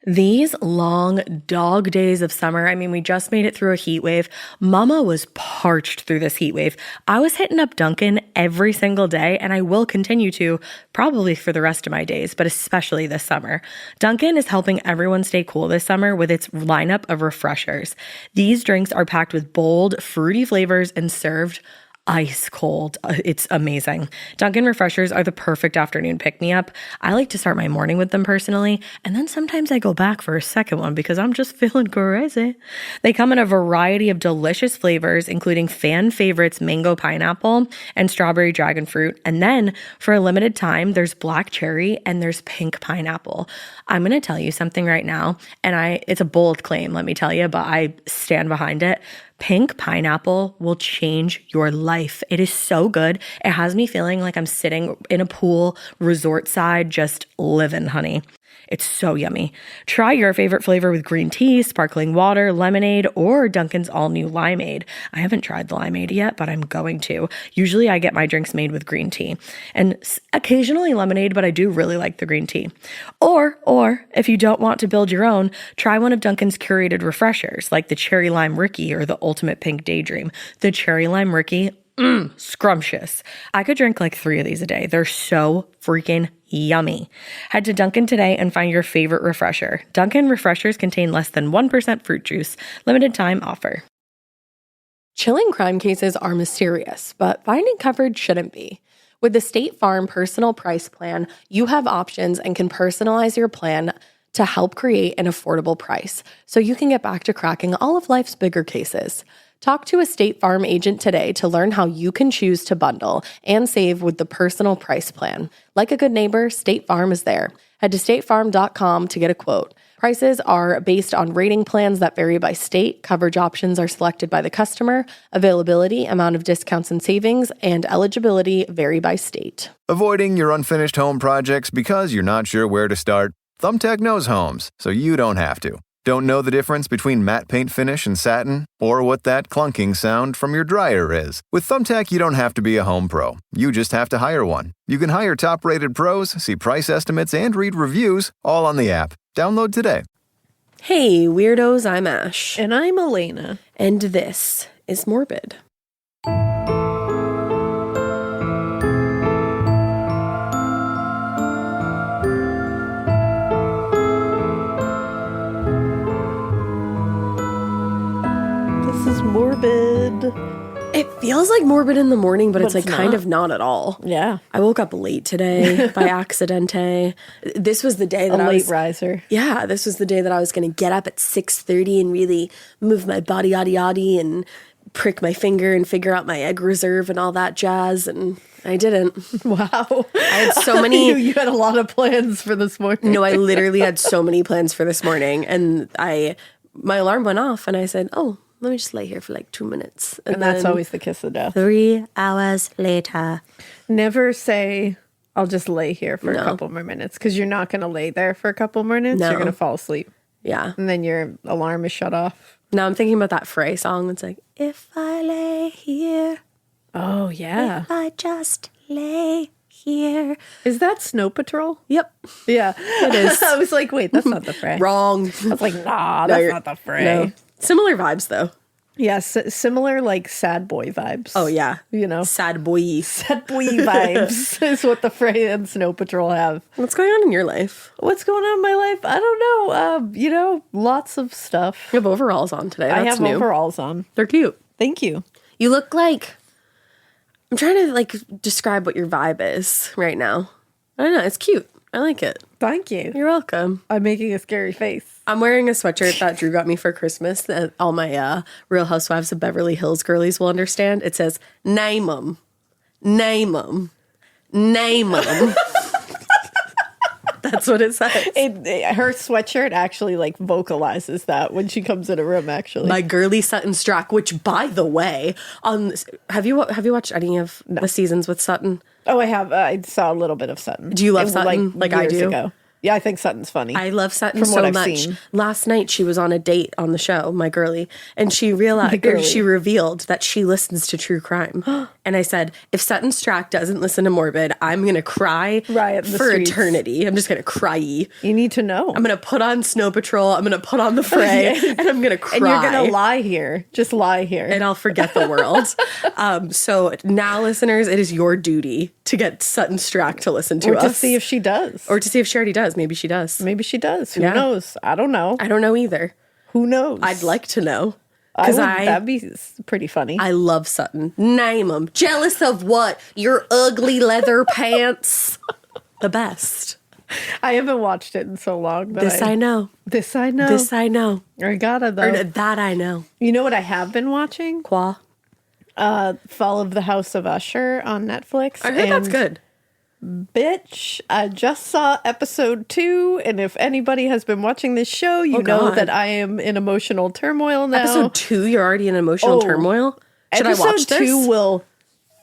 These long dog days of summer, I mean, we just made it through a heat wave. Mama was parched through this heat wave. I was hitting up Dunkin' every single day, and I will continue to probably for the rest of my days, but especially this summer. Dunkin' is helping everyone stay cool this summer with its lineup of refreshers. These drinks are packed with bold, fruity flavors and served ice cold. It's amazing. Dunkin' refreshers are the perfect afternoon pick-me-up. I like to start my morning with them personally, and then sometimes I go back for a second one because I'm just feeling crazy. They come in a variety of delicious flavors, including fan favorites mango pineapple and strawberry dragon fruit. And then for a limited time, there's black cherry and there's pink pineapple. I'm going to tell you something right now, and it's a bold claim, let me tell you, but I stand behind it. Pink pineapple will change your life. It is so good. It has me feeling like I'm sitting in a pool, resort side, just living, honey. It's so yummy. Try your favorite flavor with green tea, sparkling water, lemonade, or Dunkin's all-new limeade. I haven't tried the limeade yet, but I'm going to. Usually I get my drinks made with green tea and occasionally lemonade, but I do really like the green tea. Or if you don't want to build your own, try one of Dunkin's curated refreshers like the Cherry Lime Ricky or the Ultimate Pink Daydream. The Cherry Lime Ricky, scrumptious. I could drink like 3 of these a day. They're so freaking yummy. Head to Dunkin' today and find your favorite refresher. Dunkin' refreshers contain less than 1% fruit juice. Limited time offer. Chilling crime cases are mysterious, but finding coverage shouldn't be. With the State Farm Personal Price Plan, you have options and can personalize your plan to help create an affordable price so you can get back to cracking all of life's bigger cases. Talk to a State Farm agent today to learn how you can choose to bundle and save with the Personal Price Plan. Like a good neighbor, State Farm is there. Head to statefarm.com to get a quote. Prices are based on rating plans that vary by state. Coverage options are selected by the customer. Availability, amount of discounts and savings, and eligibility vary by state. Avoiding your unfinished home projects because you're not sure where to start? Thumbtack knows homes, so you don't have to. Don't know the difference between matte paint finish and satin? Or what that clunking sound from your dryer is? With Thumbtack, you don't have to be a home pro. You just have to hire one. You can hire top-rated pros, see price estimates, and read reviews, all on the app. Download today. Hey, weirdos, I'm Ash. And I'm Elena. And this is Morbid. This is morbid. It feels like morbid in the morning, but it's like kind of not at all. Yeah. I woke up late today by accidente. This was the day that I was... A late riser. Yeah, this was the day that I was going to get up at 6:30 and really move my body yaddy and prick my finger and figure out my egg reserve and all that jazz, and I didn't. Wow. I had so many... You had a lot of plans for this morning. No, I literally had so many plans for this morning, and my alarm went off, and I said, oh, let me just lay here for like 2 minutes. And that's always the kiss of death. 3 hours later. Never say, I'll just lay here for a couple more minutes, because you're not going to lay there for a couple more minutes. No. You're going to fall asleep. Yeah. And then your alarm is shut off. Now I'm thinking about that Frey song. It's like, if I lay here. Oh, yeah. If I just lay here. Is that Snow Patrol? Yep. Yeah. It is. I was like, wait, that's not the Fray. Wrong. I was like, nah, that's not the Fray. No. Similar vibes, though. Yes, similar like sad boy vibes. Oh, yeah. You know? Sad boy. Sad boy vibes is what the Fray and Snow Patrol have. What's going on in your life? What's going on in my life? I don't know. Lots of stuff. You have overalls on today. That's I have new. overalls on. They're cute. Thank you. You look like... I'm trying to, like, describe what your vibe is right now. I don't know. It's cute. I like it. Thank you. You're welcome. I'm making a scary face. I'm wearing a sweatshirt that Drew got me for Christmas that all my Real Housewives of Beverly Hills girlies will understand. It says, name 'em, name 'em, name 'em. That's what it says. Her sweatshirt actually like vocalizes that when she comes in a room. Actually, my girly Sutton Strack, which by the way, have you watched any of the seasons with Sutton? Oh, I have. I saw a little bit of Sutton. Do you love Sutton like I do? Ago. Yeah, I think Sutton's funny. I love Sutton From so what I've much. seen. Last night she was on a date on the show, my girlie, and she realized, or she revealed that she listens to true crime. And I said, if Sutton Strack doesn't listen to Morbid, I'm going to cry Riot in the for streets. eternity. I'm just going to cry. You need to know. I'm going to put on Snow Patrol. I'm going to put on The Fray, and I'm going to cry. And you're going to lie here. Just lie here. And I'll forget the world. So now, listeners, it is your duty to get Sutton Strack to listen to us. Or to see if she does. Or to see if she already does. Maybe she does. Maybe she does. Who knows? I don't know. I don't know either. Who knows? I'd like to know. That'd be pretty funny. I love Sutton. Name them. Jealous of what? Your ugly leather pants. The best. I haven't watched it in so long. But This I know. This I know. This I know. I gotta, though. Or that I know. You know what I have been watching? Qua. Fall of the House of Usher on Netflix. I heard that's good. Bitch, I just saw episode 2, and if anybody has been watching this show, you know God. that I am in emotional turmoil now. Episode 2, you're already in emotional turmoil? Should I watch this? Episode 2 will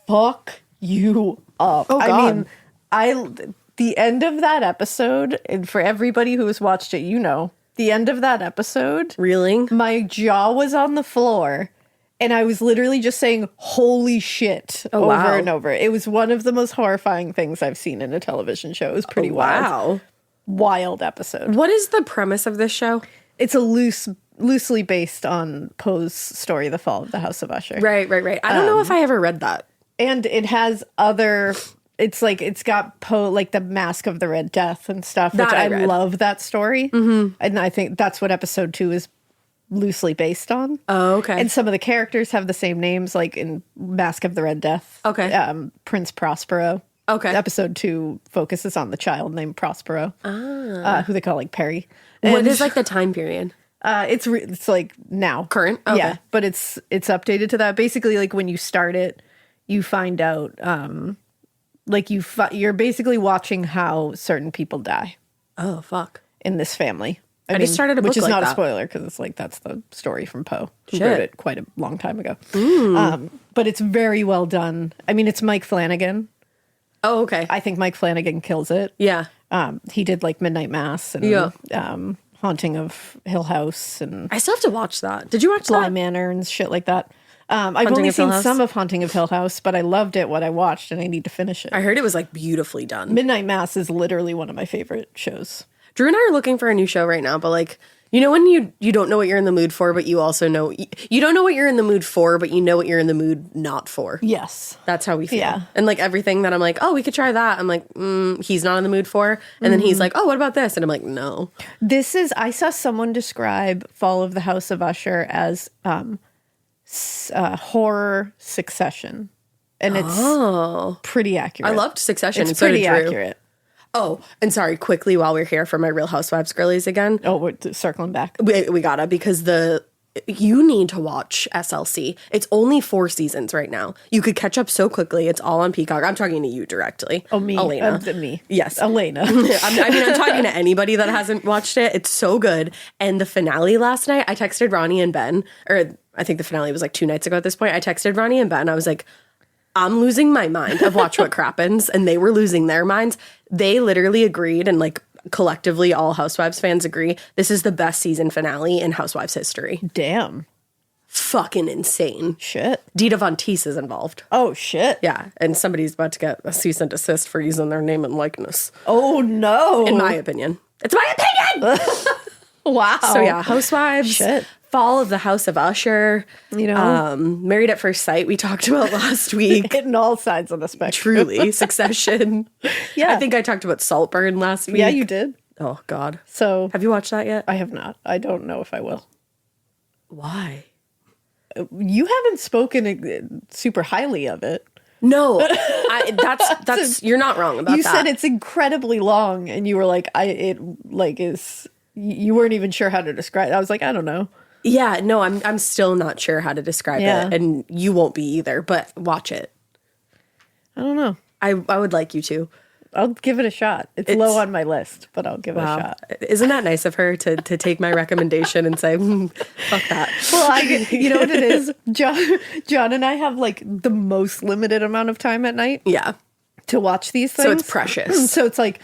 fuck you up. Oh, God. I mean, the end of that episode, and for everybody who has watched it, you know, the end of that episode, Reeling? my jaw was on the floor. And I was literally just saying, holy shit, over wow. and over. It was one of the most horrifying things I've seen in a television show. It was pretty wild. Wow. Wild episode. What is the premise of this show? It's a loosely based on Poe's story, The Fall of the House of Usher. Right. I don't know if I ever read that. And it has other... It's like, it's got Poe, like the Mask of the Red Death and stuff, which I love that story. Mm-hmm. And I think that's what episode 2 is loosely based on. Oh, okay. And some of the characters have the same names, like in Mask of the Red Death. Okay. Prince Prospero. Okay. Episode 2 focuses on the child named Prospero, who they call like Perry. What And, is like the time period? it's like now. Current? Okay. Yeah, but it's updated to that. Basically, like when you start it, you find out, like you're basically watching how certain people die Oh, fuck. in this family. I just started a book which is like not that. a spoiler because it's like that's the story from Poe, who Shit. wrote it quite a long time ago. But it's very well done. I mean, it's Mike Flanagan. Oh, okay. I think Mike Flanagan kills it. Yeah. He did like Midnight Mass and Haunting of Hill House and I still have to watch that. Did you watch Bly that? Manor and shit like that. I've Haunting only of Hill seen House? some of Haunting of Hill House, but I loved it what I watched and I need to finish it. I heard it was like beautifully done. Midnight Mass is literally one of my favorite shows. Drew and I are looking for a new show right now, but like, you know when you don't know what you're in the mood for, but you also know you don't know what you're in the mood for, but you know what you're in the mood not for. Yes. That's how we feel. Yeah. And like everything that I'm like, oh, we could try that. I'm like, he's not in the mood for. And then he's like, oh, what about this? And I'm like, no. I saw someone describe Fall of the House of Usher as horror Succession. And it's pretty accurate. I loved Succession. It's and so pretty did Drew. accurate. Oh, and sorry, quickly while we're here for my Real Housewives girlies again. Oh, we're circling back. We gotta, because you need to watch SLC. It's only 4 seasons right now. You could catch up so quickly. It's all on Peacock. I'm talking to you directly. Oh, me. Elena. Me. Yes. Elena. I'm talking to anybody that hasn't watched it. It's so good. And the finale last night, I texted Ronnie and Ben, or I think the finale was like 2 nights ago at this point. I texted Ronnie and Ben. I was like, I'm losing my mind of Watch What Crappens, and they were losing their minds. They literally agreed, and like collectively all Housewives fans agree, this is the best season finale in Housewives history. Damn. Fucking insane. Shit. Dita Von Teese is involved. Oh, shit. Yeah, and somebody's about to get a cease and desist for using their name and likeness. Oh, no. In my opinion. It's my opinion! Wow. So yeah, Housewives. Shit. Fall of the House of Usher. You know? Married at First Sight we talked about last week. Hitting all sides of the spectrum. Truly. Succession. Yeah. I think I talked about Saltburn last week. Yeah, you did. Oh, God. So Have you watched that yet? I have not. I don't know if I will. Why? You haven't spoken super highly of it. No. That's you're not wrong about You that. said it's incredibly long, and you were like, you weren't even sure how to describe it. I was like, I don't know. Yeah, no, I'm still not sure how to describe it, and you won't be either, but watch it. I don't know. I would like you to. I'll give it a shot. It's low on my list, but I'll give it a shot. Isn't that nice of her to take my recommendation and say, fuck that? Well, you know what it is? John and I have like the most limited amount of time at night Yeah. to watch these things. So it's precious. So it's like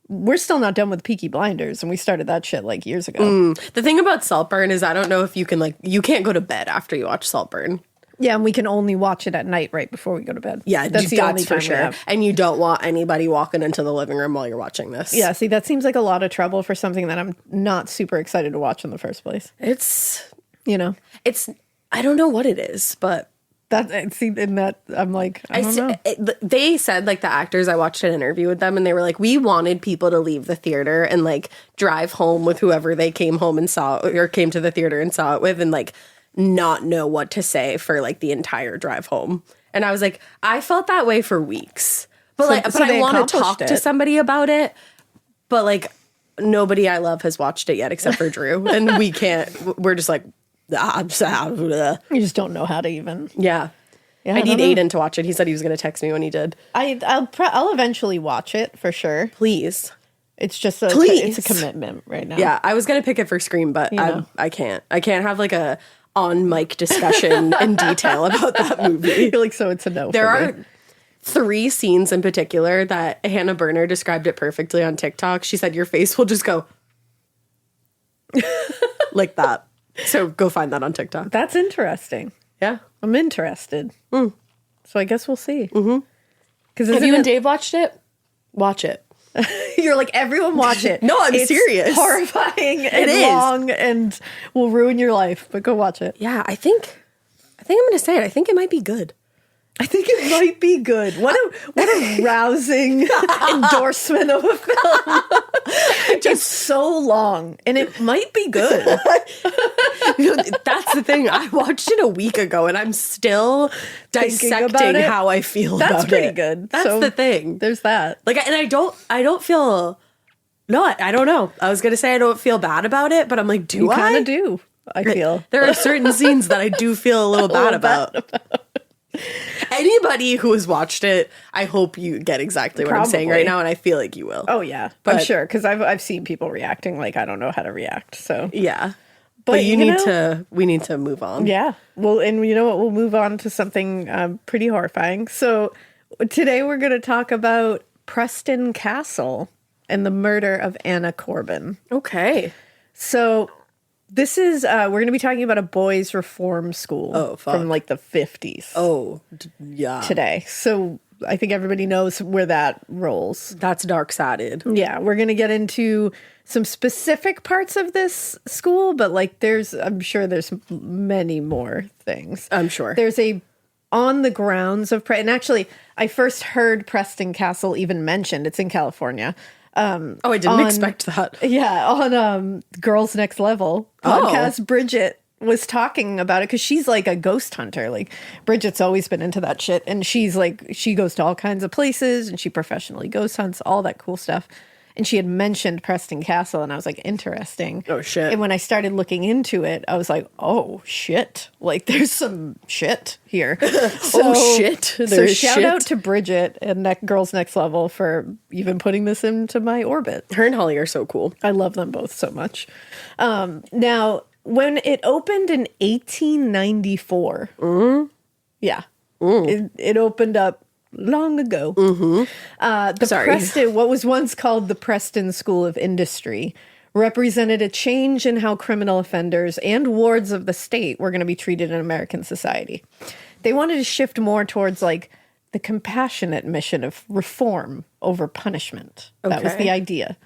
we're still not done with Peaky Blinders, and we started that shit like years ago. The thing about Saltburn is I don't know if you can you can't go to bed after you watch Saltburn. Yeah, and we can only watch it at night right before we go to bed. Yeah, that's the only time for sure. And you don't want anybody walking into the living room while you're watching this. Yeah, see, that seems like a lot of trouble for something that I'm not super excited to watch in the first place. It's I don't know what it is, but I'm like, I don't know. They said, the actors, I watched an interview with them, and they were like, we wanted people to leave the theater and, drive home with whoever they came home and saw, or came to the theater and saw it with, and, not know what to say for, the entire drive home. And I was like, I felt that way for weeks. But, so I want to talk to somebody about it, but, nobody I love has watched it yet except for Drew, and we can't, we're just like, you just don't know how to even. Yeah. I need Aiden to watch it. He said he was going to text me when he did. I'll eventually watch it for sure. Please. It's just it's a commitment right now. Yeah, I was going to pick it for Scream, but I can't. I can't have a on mic discussion in detail about that movie. You're so it's a no. There are 3 scenes in particular that Hannah Berner described it perfectly on TikTok. She said your face will just go like that. So go find that on TikTok. That's interesting. Yeah. I'm interested. So I guess we'll see. Because if you and Dave watched it, watch it. You're like, everyone watch it. No, I'm serious. Horrifying and long and will ruin your life, but go watch it. Yeah, I think I'm going to say it. I think it might be good. I think it might be good. What a rousing endorsement of a film. It's so long, and it might be good. That's the thing. I watched it a week ago, and I'm still dissecting how I feel about it. That's pretty good. That's the thing. There's that. And I don't feel. No, I don't know. I was gonna say I don't feel bad about it, but I'm like, do I? You kind of do. I feel there are certain scenes that I do feel a little bad about. Anybody who has watched it, I hope you get exactly what I'm saying right now, and I feel like you will. Oh yeah, I'm sure, because I've seen people reacting like I don't know how to react. So yeah, but we need to move on. Yeah, well, and you know what? We'll move on to something pretty horrifying. So today we're going to talk about Preston Castle and the murder of Anna Corbin. Okay, so. This is, we're going to be talking about a boys' reform school from the 50s. Oh, yeah. Today. So I think everybody knows where that rolls. That's dark-sided. Yeah, we're going to get into some specific parts of this school, but I'm sure there's many more things. I'm sure. There's on the grounds of, and actually, I first heard Preston Castle even mentioned. It's in California. I didn't expect that. Yeah, on Girls Next Level podcast, Bridget was talking about it because she's a ghost hunter. Bridget's always been into that shit, and she's she goes to all kinds of places and she professionally ghost hunts, all that cool stuff. And she had mentioned Preston Castle, and I was like, interesting. Oh, shit. And when I started looking into it, I was like, oh, shit. There's some shit here. So shout out to Bridget and Girls Next Level for even putting this into my orbit. Her and Holly are so cool. I love them both so much. Now, when it opened in 1894, yeah, it opened up long ago. Preston, what was once called the Preston School of Industry, represented a change in how criminal offenders and wards of the state were going to be treated in American society. They wanted to shift more towards the compassionate mission of reform over punishment. That was the idea.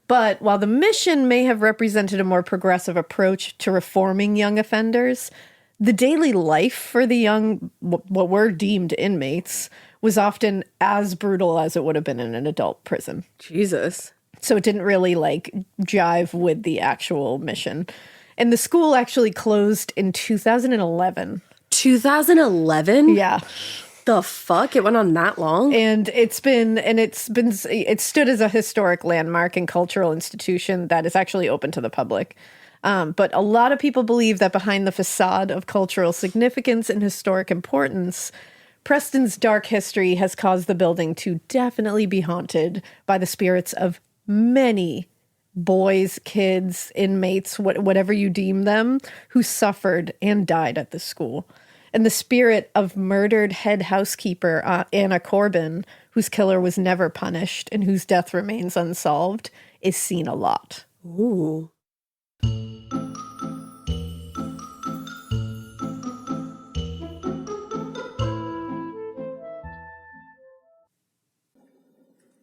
But while the mission may have represented a more progressive approach to reforming young offenders, the daily life for the young, what were deemed inmates, was often as brutal as it would have been in an adult prison. Jesus. So it didn't really jive with the actual mission. And the school actually closed in 2011. 2011? Yeah. The fuck? It went on that long? And it stood as a historic landmark and cultural institution that is actually open to the public. But a lot of people believe that behind the facade of cultural significance and historic importance, Preston's dark history has caused the building to definitely be haunted by the spirits of many boys, kids, inmates, whatever you deem them, who suffered and died at the school. And the spirit of murdered head housekeeper Anna Corbin whose killer was never punished and whose death remains unsolved is seen a lot. Ooh.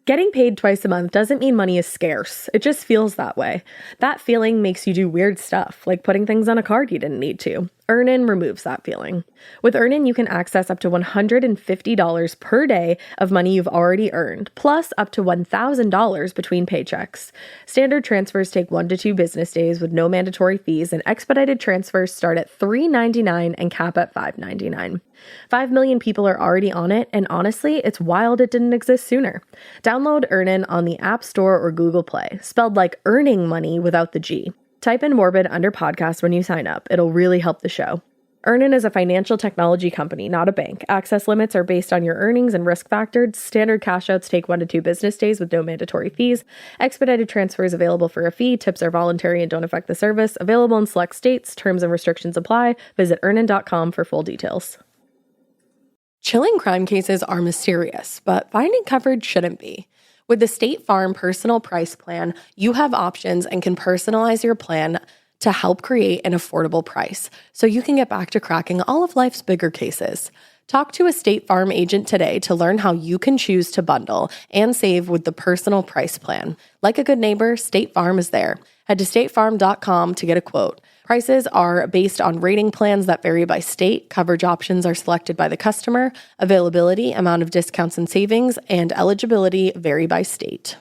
Getting paid twice a month doesn't mean money is scarce. It just feels that way. That feeling makes you do weird stuff, like putting things on a card you didn't need to. Earnin removes that feeling. With Earnin, you can access up to $150 per day of money you've already earned, plus up to $1,000 between paychecks. Standard transfers take 1 to 2 business days with no mandatory fees, and expedited transfers start at $3.99 and cap at $5.99. 5 million people are already on it, and honestly, it's wild it didn't exist sooner. Download Earnin on the App Store or Google Play, spelled like earning money without the G. Type in Morbid under podcast when you sign up. It'll really help the show. Earnin is a financial technology company, not a bank. Access limits are based on your earnings and risk factors. Standard cash outs take 1 to 2 business days with no mandatory fees. Expedited transfers available for a fee. Tips are voluntary and don't affect the service. Available in select states. Terms and restrictions apply. Visit earnin.com for full details. Chilling crime cases are mysterious, but finding coverage shouldn't be. With the State Farm Personal Price Plan, you have options and can personalize your plan to help create an affordable price so you can get back to cracking all of life's bigger cases. Talk to a State Farm agent today to learn how you can choose to bundle and save with the Personal Price Plan. Like a good neighbor, State Farm is there. Head to statefarm.com to get a quote. Prices are based on rating plans that vary by state. Coverage options are selected by the customer. Availability, amount of discounts and savings, and eligibility vary by state.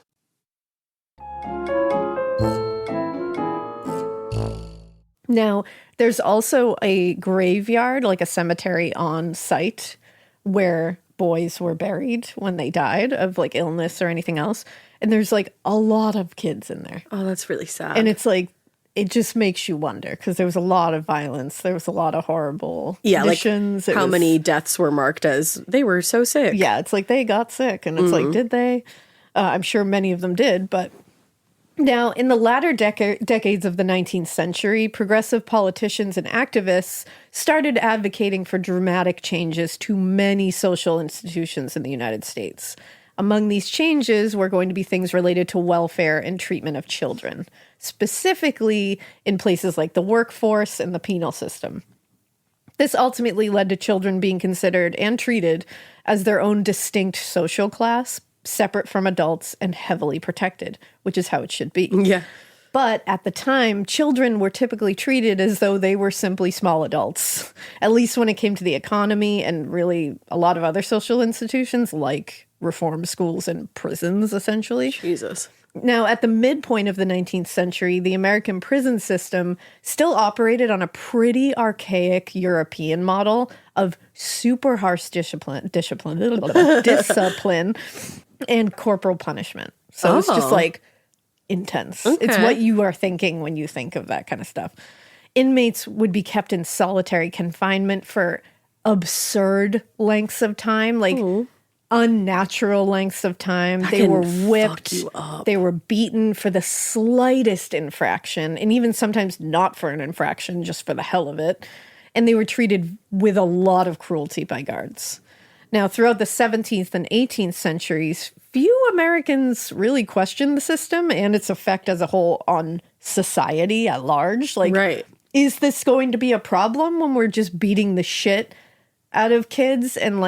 Now, there's also a graveyard, like a cemetery on site, where boys were buried when they died of like illness or anything else. And there's like a lot of kids in there. Oh, that's really sad. And it's like, it just makes you wonder because there was a lot of violence. There was a lot of horrible conditions. Like how many deaths were marked as they were so sick. Yeah, it's like they got sick. And it's like, did they? I'm sure many of them did. But now, in the latter decades of the 19th century, progressive politicians and activists started advocating for dramatic changes to many social institutions in the United States. Among these changes were going to be things related to welfare and treatment of children, specifically in places like the workforce and the penal system. This ultimately led to children being considered and treated as their own distinct social class, separate from adults and heavily protected, which is how it should be. Yeah. But at the time, children were typically treated as though they were simply small adults, at least when it came to the economy and really a lot of other social institutions like reform schools and prisons, essentially. Jesus. Now, at the midpoint of the 19th century, the American prison system still operated on a pretty archaic European model of super harsh discipline and corporal punishment. So it's just like intense. Okay. It's what you are thinking when you think of that kind of stuff. Inmates would be kept in solitary confinement for absurd lengths of time, like unnatural lengths of time. They were whipped. They were beaten for the slightest infraction, and even sometimes not for an infraction, just for the hell of it. And they were treated with a lot of cruelty by guards. Now, throughout the 17th and 18th centuries, few Americans really questioned the system and its effect as a whole on society at large. Like, is this going to be a problem when we're just beating the shit out of kids and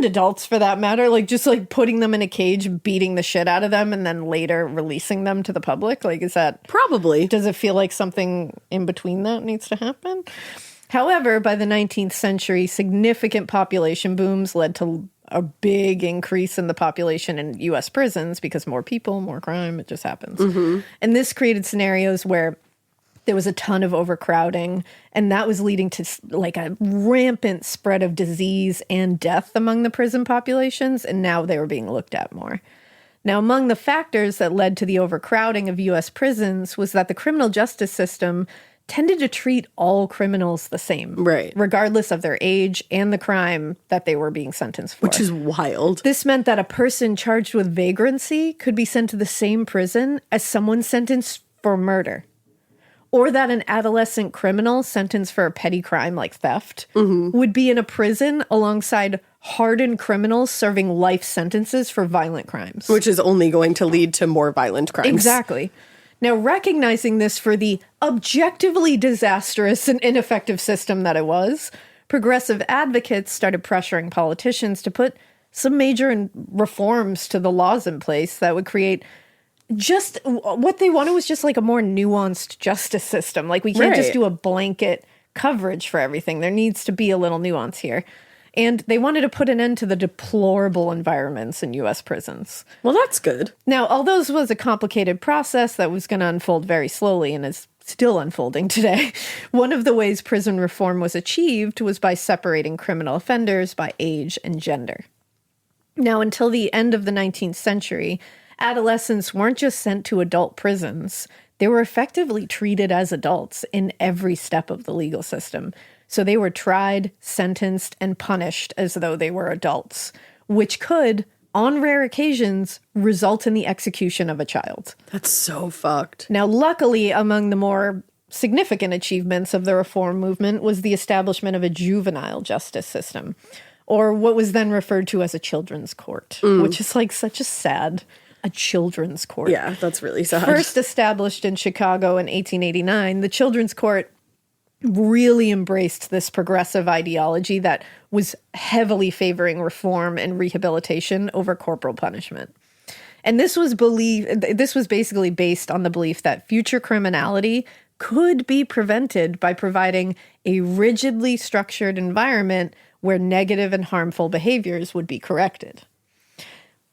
adults for that matter, like just like putting them in a cage, beating the shit out of them, and then later releasing them to the public? Like, is that probably, does it feel like something in between that needs to happen? However, by the 19th century, significant population booms led to a big increase in the population in U.S. prisons because more people, more crime, it just happens. And this created scenarios where there was a ton of overcrowding, and that was leading to like a rampant spread of disease and death among the prison populations, and now they were being looked at more. Now, among the factors that led to the overcrowding of U.S. prisons was that the criminal justice system tended to treat all criminals the same, regardless of their age and the crime that they were being sentenced for. Which is wild. This meant that a person charged with vagrancy could be sent to the same prison as someone sentenced for murder, or that an adolescent criminal sentenced for a petty crime like theft would be in a prison alongside hardened criminals serving life sentences for violent crimes. Which is only going to lead to more violent crimes. Exactly. Now, recognizing this for the objectively disastrous and ineffective system that it was, progressive advocates started pressuring politicians to put some major reforms to the laws in place that would create just what they wanted was just like a more nuanced justice system. Like, we can't just do a blanket coverage for everything. There needs to be a little nuance here. And they wanted to put an end to the deplorable environments in U.S. prisons. Well, that's good. Now, although this was a complicated process that was going to unfold very slowly and is still unfolding today, one of the ways prison reform was achieved was by separating criminal offenders by age and gender. Now, until the end of the 19th century, adolescents weren't just sent to adult prisons. They were effectively treated as adults in every step of the legal system. So they were tried, sentenced, and punished as though they were adults, which could, on rare occasions, result in the execution of a child. That's so fucked. Now, luckily, among the more significant achievements of the reform movement was the establishment of a juvenile justice system, or what was then referred to as a children's court, which is like such a children's court. Yeah, that's really sad. First established in Chicago in 1889, the children's court really embraced this progressive ideology that was heavily favoring reform and rehabilitation over corporal punishment. And this was basically based on the belief that future criminality could be prevented by providing a rigidly structured environment where negative and harmful behaviors would be corrected.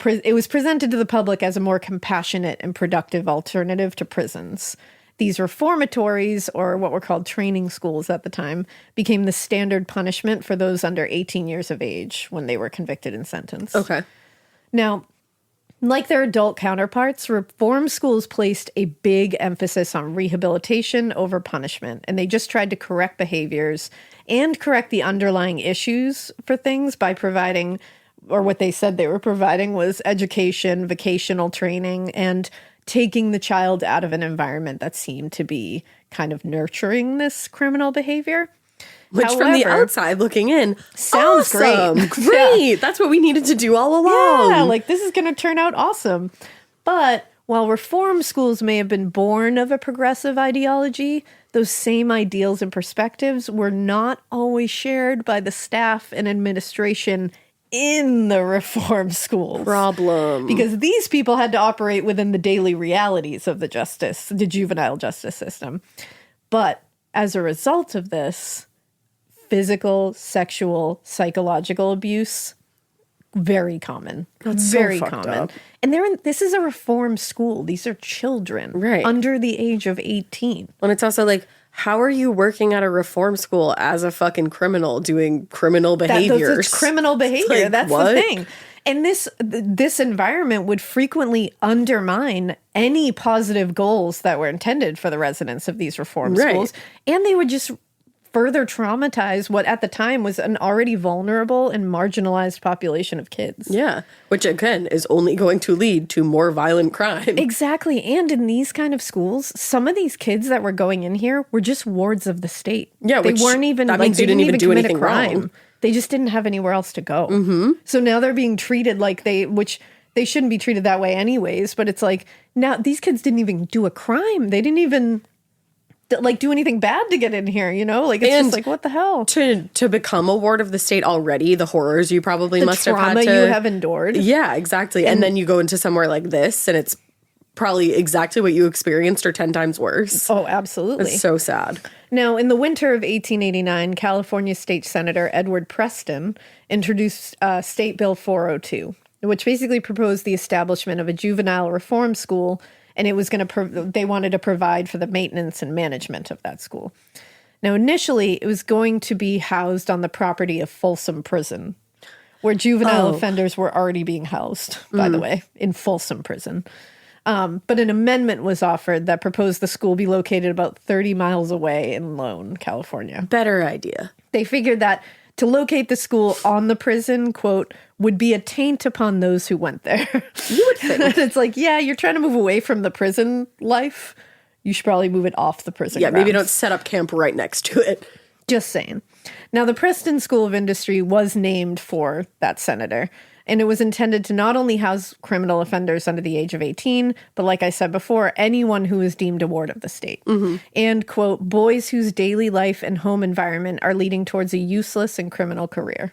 It was presented to the public as a more compassionate and productive alternative to prisons. These reformatories, or what were called training schools at the time, became the standard punishment for those under 18 years of age when they were convicted and sentenced. Okay. Now, like their adult counterparts, reform schools placed a big emphasis on rehabilitation over punishment, and they just tried to correct behaviors and correct the underlying issues for things by providing, or what they said they were providing was education, vocational training, and taking the child out of an environment that seemed to be kind of nurturing this criminal behavior. Which, however, from the outside looking in, sounds awesome. Great. Yeah. That's what we needed to do all along. Yeah, like this is going to turn out awesome. But while reform schools may have been born of a progressive ideology, those same ideals and perspectives were not always shared by the staff and administration in the reform schools. Problem. Because these people had to operate within the daily realities of the juvenile justice system. But as a result of this, physical, sexual, psychological abuse, very common. That's very so fucked common. up. And this is a reform school. These are children under the age of 18. And it's also like, how are you working at a reform school as a fucking criminal doing criminal behaviors? It's criminal behavior. Like, that's what? the thing. And this environment would frequently undermine any positive goals that were intended for the residents of these reform schools. And they would just further traumatize what at the time was an already vulnerable and marginalized population of kids. Yeah, which again is only going to lead to more violent crime. Exactly. And in these kind of schools, some of these kids that were going in here were just wards of the state. Yeah, they weren't even that means they you didn't even do commit anything a crime. wrong. They just didn't have anywhere else to go. Mm-hmm. So now they're being treated like which they shouldn't be treated that way anyways. But it's like, now these kids didn't even do a crime. They didn't even do anything bad to get in here, you know? Like, it's just like, what the hell? To become a ward of the state already, the horrors you probably must have had to... The trauma you have endured. Yeah, exactly. And then you go into somewhere like this, and it's probably exactly what you experienced or 10 times worse. Oh, absolutely. It's so sad. Now, in the winter of 1889, California State Senator Edward Preston introduced State Bill 402, which basically proposed the establishment of a juvenile reform school, and it was they wanted to provide for the maintenance and management of that school. Now, initially, it was going to be housed on the property of Folsom Prison, where juvenile offenders were already being housed, by the way, in Folsom Prison. But an amendment was offered that proposed the school be located about 30 miles away in Lone, California. Better idea. They figured that to locate the school on the prison, quote, would be a taint upon those who went there. You would think. It's like, yeah, you're trying to move away from the prison life. You should probably move it off the prison Yeah, maybe grounds. don't set up camp right next to it. Just saying. Now, the Preston School of Industry was named for that senator, and it was intended to not only house criminal offenders under the age of 18, but like I said before, anyone who is deemed a ward of the state. And, quote, boys whose daily life and home environment are leading towards a useless and criminal career.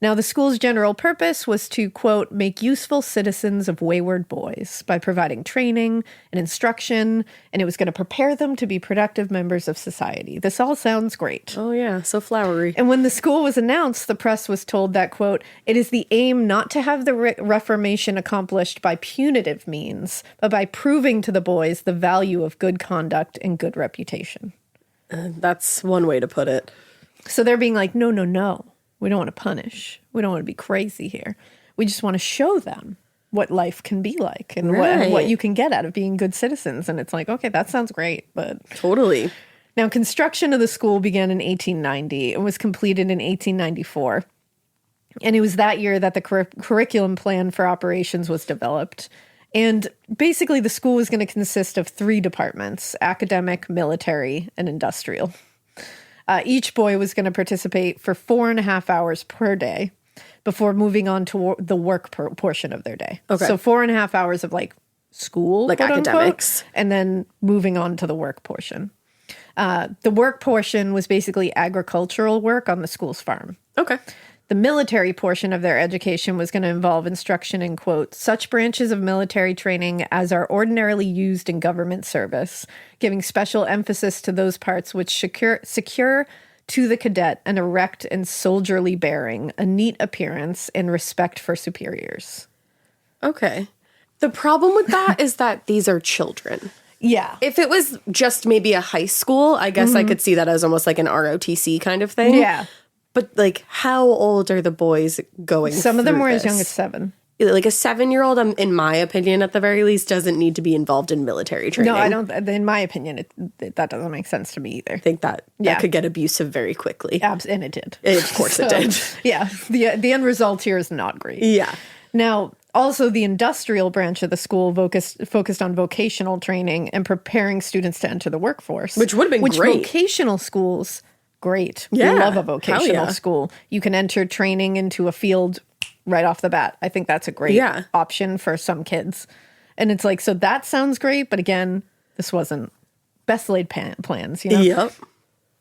Now, the school's general purpose was to, quote, make useful citizens of wayward boys by providing training and instruction, and it was going to prepare them to be productive members of society. This all sounds great. Oh, yeah, so flowery. And when the school was announced, the press was told that, quote, it is the aim not to have the Reformation accomplished by punitive means, but by proving to the boys the value of good conduct and good reputation. That's one way to put it. So they're being like, no, no, no. We don't want to punish. We don't want to be crazy here. We just want to show them what life can be like and what you can get out of being good citizens. And it's like, okay, that sounds great, but... Totally. Now, construction of the school began in 1890 and was completed in 1894. And it was that year that the curriculum plan for operations was developed. And basically, the school was going to consist of 3 departments: academic, military, and industrial. Each boy was going to participate for 4.5 hours per day before moving on to the work portion of their day. Okay. So 4.5 hours of like school, like academics, unquote, and then moving on to the work portion. The work portion was basically agricultural work on the school's farm. Okay. The military portion of their education was going to involve instruction in, quote, such branches of military training as are ordinarily used in government service, giving special emphasis to those parts which secure to the cadet an erect and soldierly bearing, a neat appearance, and respect for superiors. Okay. The problem with that is that these are children. Yeah. If it was just maybe a high school, I guess I could see that as almost like an ROTC kind of thing. Yeah. But, like, how old are the boys going Some of them through were this? as young as 7. Like, a 7-year-old, in my opinion, at the very least, doesn't need to be involved in military training. No, I don't. In my opinion, that doesn't make sense to me either. I think that could get abusive very quickly. And it did. Of course it did. Yeah. The end result here is not great. Yeah. Now, also, the industrial branch of the school focused on vocational training and preparing students to enter the workforce. Which would have been great. Vocational schools, great. Yeah. We love a vocational Yeah. school. You can enter training into a field right off the bat. I think that's a great option for some kids. And it's like, so that sounds great, but again, this wasn't best laid plans, you know? Yep.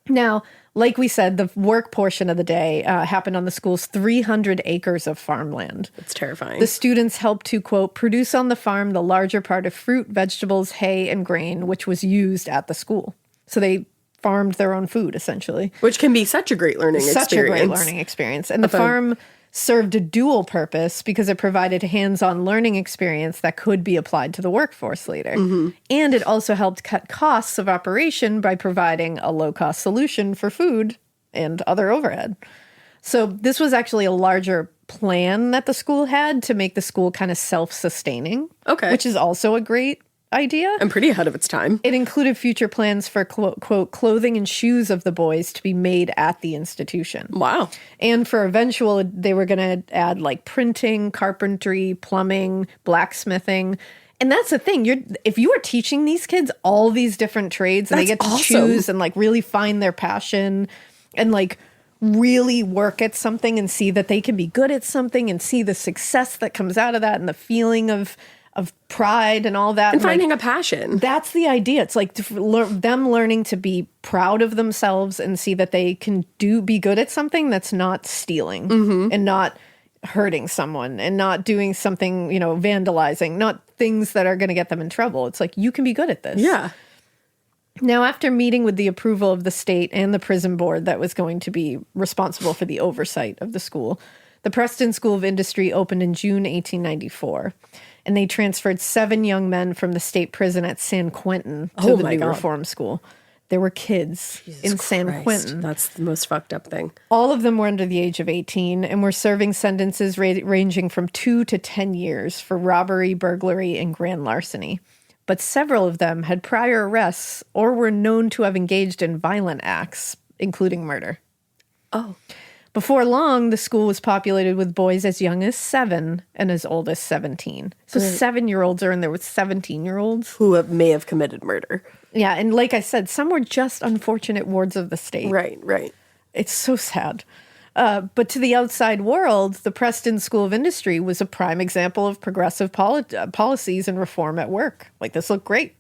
Now, like we said, the work portion of the day happened on the school's 300 acres of farmland. It's terrifying. The students helped to, quote, produce on the farm the larger part of fruit, vegetables, hay, and grain, which was used at the school. So they farmed their own food, essentially. Which can be such a great learning experience. Such a great learning experience. And the farm served a dual purpose because it provided a hands-on learning experience that could be applied to the workforce later. And it also helped cut costs of operation by providing a low-cost solution for food and other overhead. So this was actually a larger plan that the school had to make the school kind of self-sustaining. Okay. Which is also a great idea. I'm pretty ahead of its time. It included future plans for, quote, clothing and shoes of the boys to be made at the institution. Wow. And for eventual, they were going to add like printing, carpentry, plumbing, blacksmithing. And that's the thing. If you are teaching these kids all these different trades and they get to choose and like really find their passion and like really work at something and see that they can be good at something and see the success that comes out of that and the feeling of pride and all that. And finding like, a passion. That's the idea. It's like them learning to be proud of themselves and see that they can be good at something that's not stealing and not hurting someone and not doing something, vandalizing, not things that are going to get them in trouble. It's like, you can be good at this. Yeah. Now, after meeting with the approval of the state and the prison board that was going to be responsible for the oversight of the school, the Preston School of Industry opened in June 1894. And they transferred 7 young men from the state prison at San Quentin to the new reform school. There were kids in San Quentin. That's the most fucked up thing. All of them were under the age of 18 and were serving sentences ranging from 2 to 10 years for robbery, burglary, and grand larceny. But several of them had prior arrests or were known to have engaged in violent acts, including murder. Oh. Before long, the school was populated with boys as young as 7 and as old as 17. So 7-year-olds are in there with 17-year-olds. Who may have committed murder. Yeah, and like I said, some were just unfortunate wards of the state. Right. It's so sad. But to the outside world, the Preston School of Industry was a prime example of progressive policies and reform at work. Like, this looked great.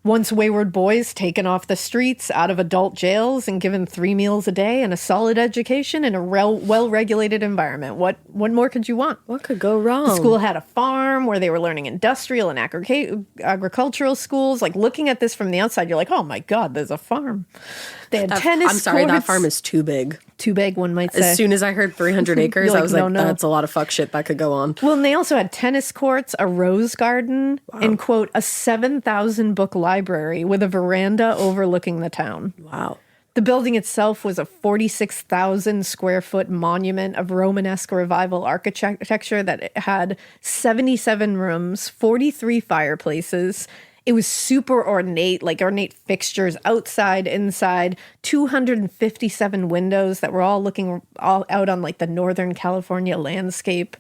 Once wayward boys taken off the streets, out of adult jails, and given 3 meals a day and a solid education in a well-regulated environment. What more could you want? What could go wrong? The school had a farm where they were learning industrial and agricultural schools. Like, looking at this from the outside, you're like, oh my God, there's a farm. They had tennis I'm sorry, courts. that farm is too big. Too big, one might say. As soon as I heard 300 acres, like, I was like, no. that's a lot of fuck shit that could go on. Well, and they also had tennis courts, a rose garden, and, quote, a 7,000-book library with a veranda overlooking the town. Wow. The building itself was a 46,000-square-foot monument of Romanesque Revival architecture that had 77 rooms, 43 fireplaces. It was super ornate, like ornate fixtures outside, inside, 257 windows that were all looking out on like the Northern California landscape.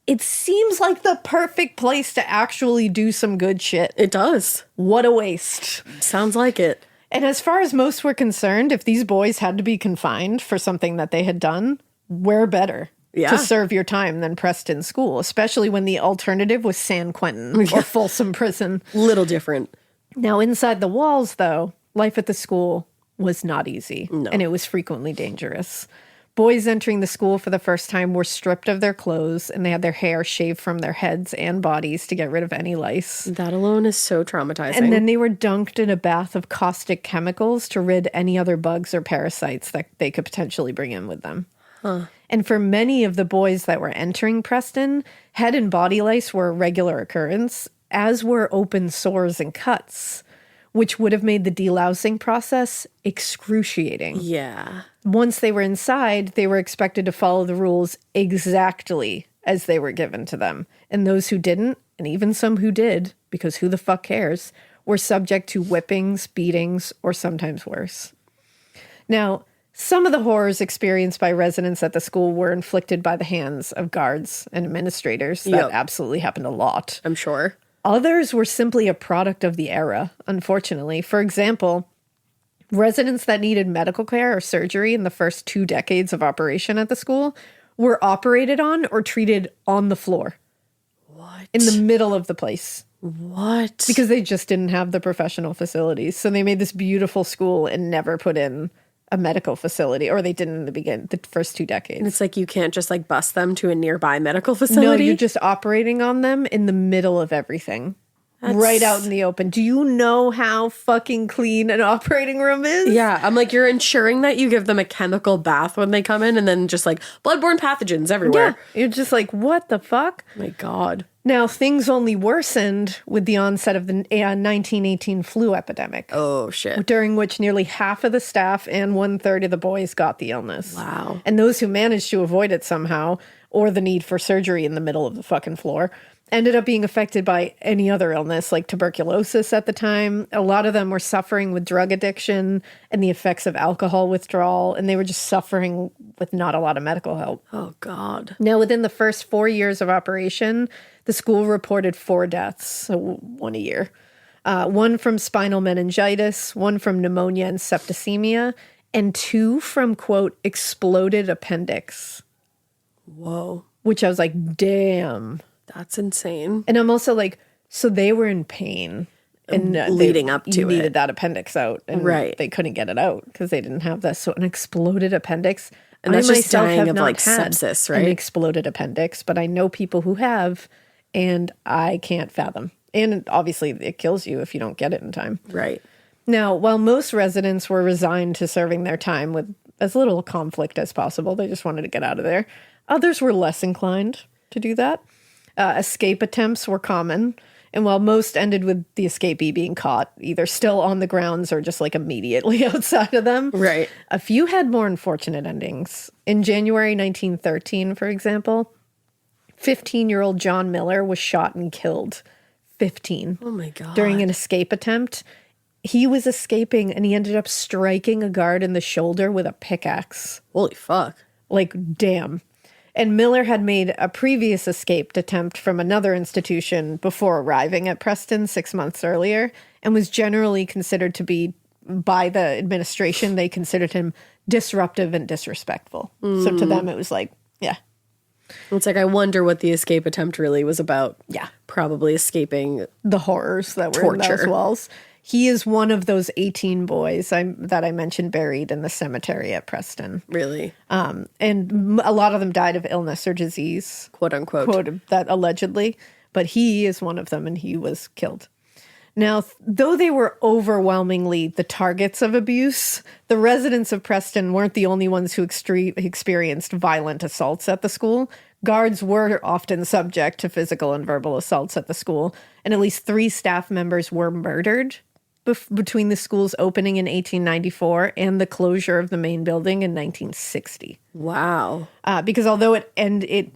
It seems like the perfect place to actually do some good shit. It does. What a waste. Sounds like it. And as far as most were concerned, if these boys had to be confined for something that they had done, where better to serve your time than Preston School, especially when the alternative was San Quentin or Folsom Prison. Little different. Now, inside the walls, though, life at the school was not easy, No. and it was frequently dangerous. Boys entering the school for the first time were stripped of their clothes, and they had their hair shaved from their heads and bodies to get rid of any lice. That alone is so traumatizing. And then they were dunked in a bath of caustic chemicals to rid any other bugs or parasites that they could potentially bring in with them. And for many of the boys that were entering Preston, head and body lice were a regular occurrence, as were open sores and cuts, which would have made the delousing process excruciating. Yeah. Once they were inside, they were expected to follow the rules exactly as they were given to them. And those who didn't, and even some who did, because who the fuck cares, were subject to whippings, beatings, or sometimes worse. Now, some of the horrors experienced by residents at the school were inflicted by the hands of guards and administrators. That absolutely happened a lot. I'm sure. Others were simply a product of the era, unfortunately. For example, residents that needed medical care or surgery in the first 2 decades of operation at the school were operated on or treated on the floor. What? In the middle of the place. What? Because they just didn't have the professional facilities. So they made this beautiful school and never put in a medical facility, or they didn't in the first 2 decades. And it's like you can't just like bus them to a nearby medical facility. No, you're just operating on them in the middle of everything. Right out in the open. Do you know how fucking clean an operating room is? Yeah, I'm like, you're ensuring that you give them a chemical bath when they come in, and then just like bloodborne pathogens everywhere. Yeah. You're just like, what the fuck? My God. Now, things only worsened with the onset of the 1918 flu epidemic. Oh, shit. During which nearly half of the staff and 1/3 of the boys got the illness. Wow. And those who managed to avoid it somehow, or the need for surgery in the middle of the fucking floor, ended up being affected by any other illness like tuberculosis at the time. A lot of them were suffering with drug addiction and the effects of alcohol withdrawal, and they were just suffering with not a lot of medical help. Oh, God. Now, within the first 4 years of operation, the school reported 4 deaths, so 1 a year. 1 from spinal meningitis, 1 from pneumonia and septicemia, and 2 from, quote, exploded appendix. Whoa. Which I was like, damn. That's insane. And I'm also like, so they were in pain. And leading up to you it. needed that appendix out. And right. They couldn't get it out because they didn't have this. So an exploded appendix. And that's just dying of like sepsis, right? An exploded appendix, but I know people who have, and I can't fathom. And obviously it kills you if you don't get it in time. Right. Now, while most residents were resigned to serving their time with as little conflict as possible, they just wanted to get out of there, others were less inclined to do that. Escape attempts were common, and while most ended with the escapee being caught, either still on the grounds or just like immediately outside of them, right? A few had more unfortunate endings. In January 1913, for example, 15-year-old John Miller was shot and killed. 15. Oh my God. During an escape attempt. He was escaping and he ended up striking a guard in the shoulder with a pickaxe. Holy fuck. Like, damn. And Miller had made a previous escaped attempt from another institution before arriving at Preston 6 months earlier, and was generally considered to be, by the administration, they considered him disruptive and disrespectful. So to them, it was like, yeah. It's like, I wonder what the escape attempt really was about. Yeah. Probably escaping The horrors that were in those walls. He is one of those 18 boys that I mentioned buried in the cemetery at Preston. Really. And a lot of them died of illness or disease. Quote unquote. That allegedly. But he is one of them, and he was killed. Now, though they were overwhelmingly the targets of abuse, the residents of Preston weren't the only ones who experienced violent assaults at the school. Guards were often subject to physical and verbal assaults at the school, and at least 3 staff members were murdered between the school's opening in 1894 and the closure of the main building in 1960. Wow. Because although it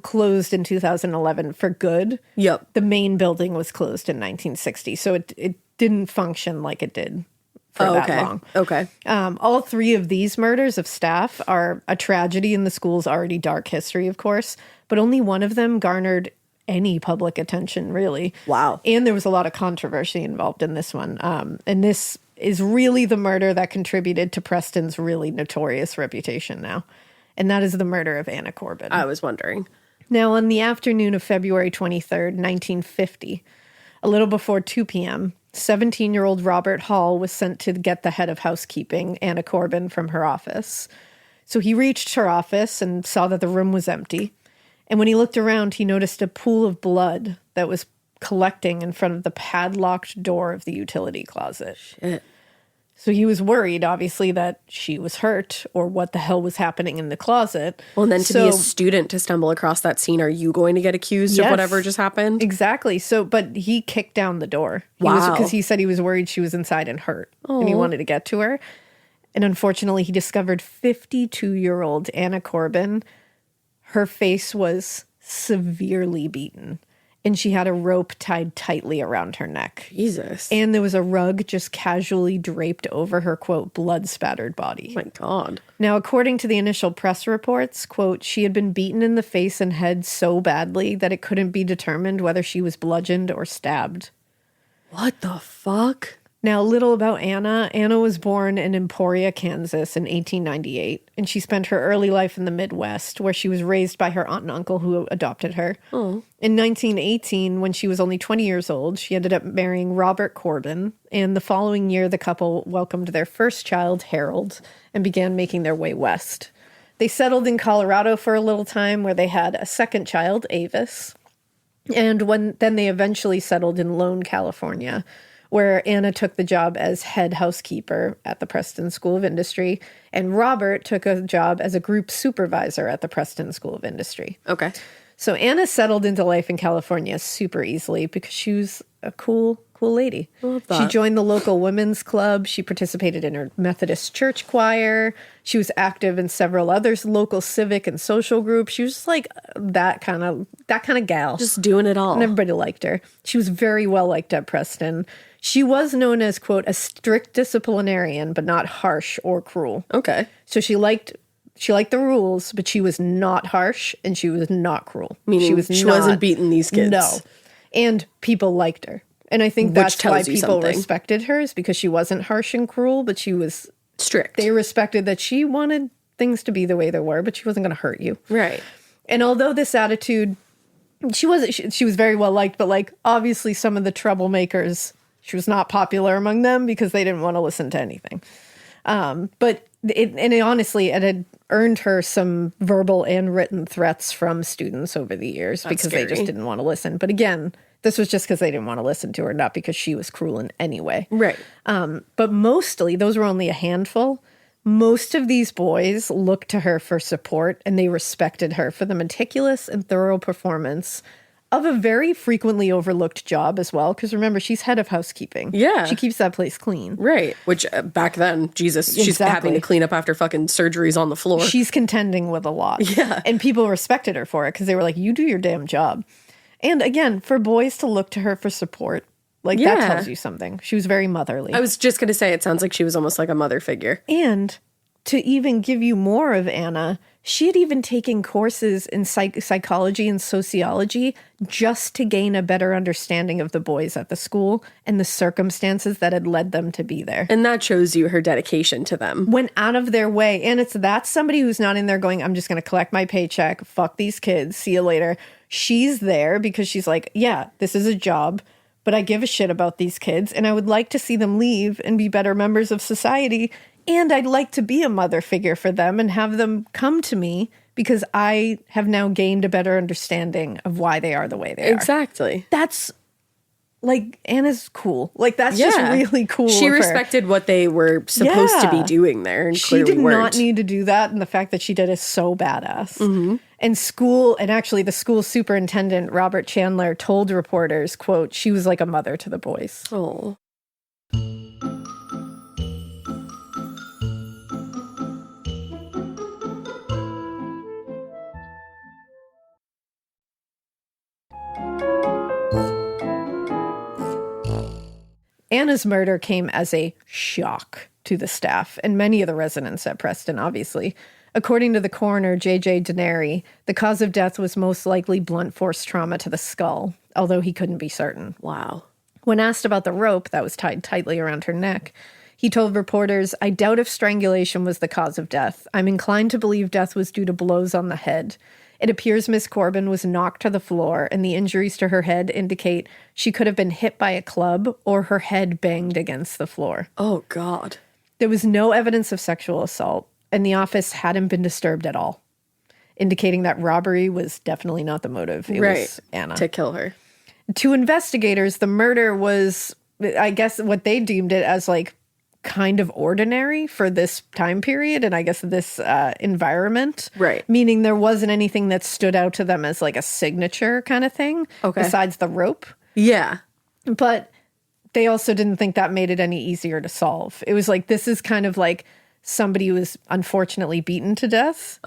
closed in 2011 for good, the main building was closed in 1960. So it didn't function like it did for that long. Okay. All 3 of these murders of staff are a tragedy in the school's already dark history, of course, but only one of them garnered any public attention, really. Wow. And there was a lot of controversy involved in this one. And this is really the murder that contributed to Preston's really notorious reputation now. And that is the murder of Anna Corbin. I was wondering. Now, on the afternoon of February 23rd, 1950, a little before 2 p.m., 17-year-old Robert Hall was sent to get the head of housekeeping, Anna Corbin, from her office. So he reached her office and saw that the room was empty. And when he looked around, he noticed a pool of blood that was collecting in front of the padlocked door of the utility closet. Shit. So he was worried, obviously, that she was hurt or what the hell was happening in the closet. Well, and then to be a student to stumble across that scene, are you going to get accused of whatever just happened? Exactly. So, but he kicked down the door. Wow. Because he said he was worried she was inside and hurt. And he wanted to get to her. And unfortunately, he discovered 52-year-old Anna Corbin. Her face was severely beaten, and she had a rope tied tightly around her neck. Jesus. And there was a rug just casually draped over her, quote, blood-spattered body. Oh my God. Now, according to the initial press reports, quote, she had been beaten in the face and head so badly that it couldn't be determined whether she was bludgeoned or stabbed. What the fuck? Now, a little about Anna. Anna was born in Emporia, Kansas in 1898, and she spent her early life in the Midwest, where she was raised by her aunt and uncle who adopted her. Oh. In 1918, when she was only 20 years old, she ended up marrying Robert Corbin, and the following year, the couple welcomed their first child, Harold, and began making their way west. They settled in Colorado for a little time, where they had a second child, Avis, and then they eventually settled in Lone, California, where Anna took the job as head housekeeper at the Preston School of Industry, and Robert took a job as a group supervisor at the Preston School of Industry. Okay. So Anna settled into life in California super easily because she was a cool lady. I love that. She joined the local women's club. She participated in her Methodist church choir. She was active in several other local civic and social groups. She was just like that kind of gal. Just doing it all. And everybody liked her. She was very well liked at Preston. She was known as, quote, a strict disciplinarian, but not harsh or cruel. Okay. So she liked the rules, but she was not harsh and she was not cruel. Meaning she wasn't beating these kids. No. And people liked her. And I think that's why people respected her, is because she wasn't harsh and cruel, but she was strict. They respected that she wanted things to be the way they were, but she wasn't going to hurt you. Right. And although this attitude, she was very well liked, but like obviously some of the troublemakers, she was not popular among them because they didn't want to listen to anything. But honestly, it had earned her some verbal and written threats from students over the years because they just didn't want to listen. But again, this was just because they didn't want to listen to her, not because she was cruel in any way. Right. But mostly, those were only a handful. Most of these boys looked to her for support, and they respected her for the meticulous and thorough performance of a very frequently overlooked job as well. Because remember, she's head of housekeeping. Yeah. She keeps that place clean. Right. Which back then, Jesus, she's having to clean up after fucking surgeries on the floor. She's contending with a lot. Yeah. And people respected her for it because they were like, you do your damn job. And again, for boys to look to her for support, like that tells you something. She was very motherly. I was just going to say, it sounds like she was almost like a mother figure. And to even give you more of Anna, she had even taken courses in psychology and sociology just to gain a better understanding of the boys at the school and the circumstances that had led them to be there. And that shows you her dedication to them. Went out of their way. And that's somebody who's not in there going, I'm just going to collect my paycheck. Fuck these kids. See you later. She's there because she's like, yeah, this is a job, but I give a shit about these kids. And I would like to see them leave and be better members of society. And I'd like to be a mother figure for them and have them come to me because I have now gained a better understanding of why they are the way they are. Exactly. That's like, Anna's cool. Like, that's just really cool. She respected what they were supposed to be doing there, and she clearly did weren't. not need to do that. And the fact that she did is so badass. And actually the school superintendent, Robert Chandler, told reporters, quote, she was like a mother to the boys. Oh. Anna's murder came as a shock to the staff and many of the residents at Preston, obviously. According to the coroner, J.J. Denary, the cause of death was most likely blunt force trauma to the skull, although he couldn't be certain. Wow. When asked about the rope that was tied tightly around her neck, he told reporters, I doubt if strangulation was the cause of death. I'm inclined to believe death was due to blows on the head. It appears Miss Corbin was knocked to the floor, and the injuries to her head indicate she could have been hit by a club or her head banged against the floor. Oh, God. There was no evidence of sexual assault, and the office hadn't been disturbed at all, indicating that robbery was definitely not the motive. It was Anna. To kill her. To investigators, the murder was, I guess, what they deemed it as, like, kind of ordinary for this time period and I guess this environment. Right. Meaning there wasn't anything that stood out to them as like a signature kind of thing. Okay. Besides the rope. Yeah. But they also didn't think that made it any easier to solve. It was like, this is kind of like somebody who was unfortunately beaten to death.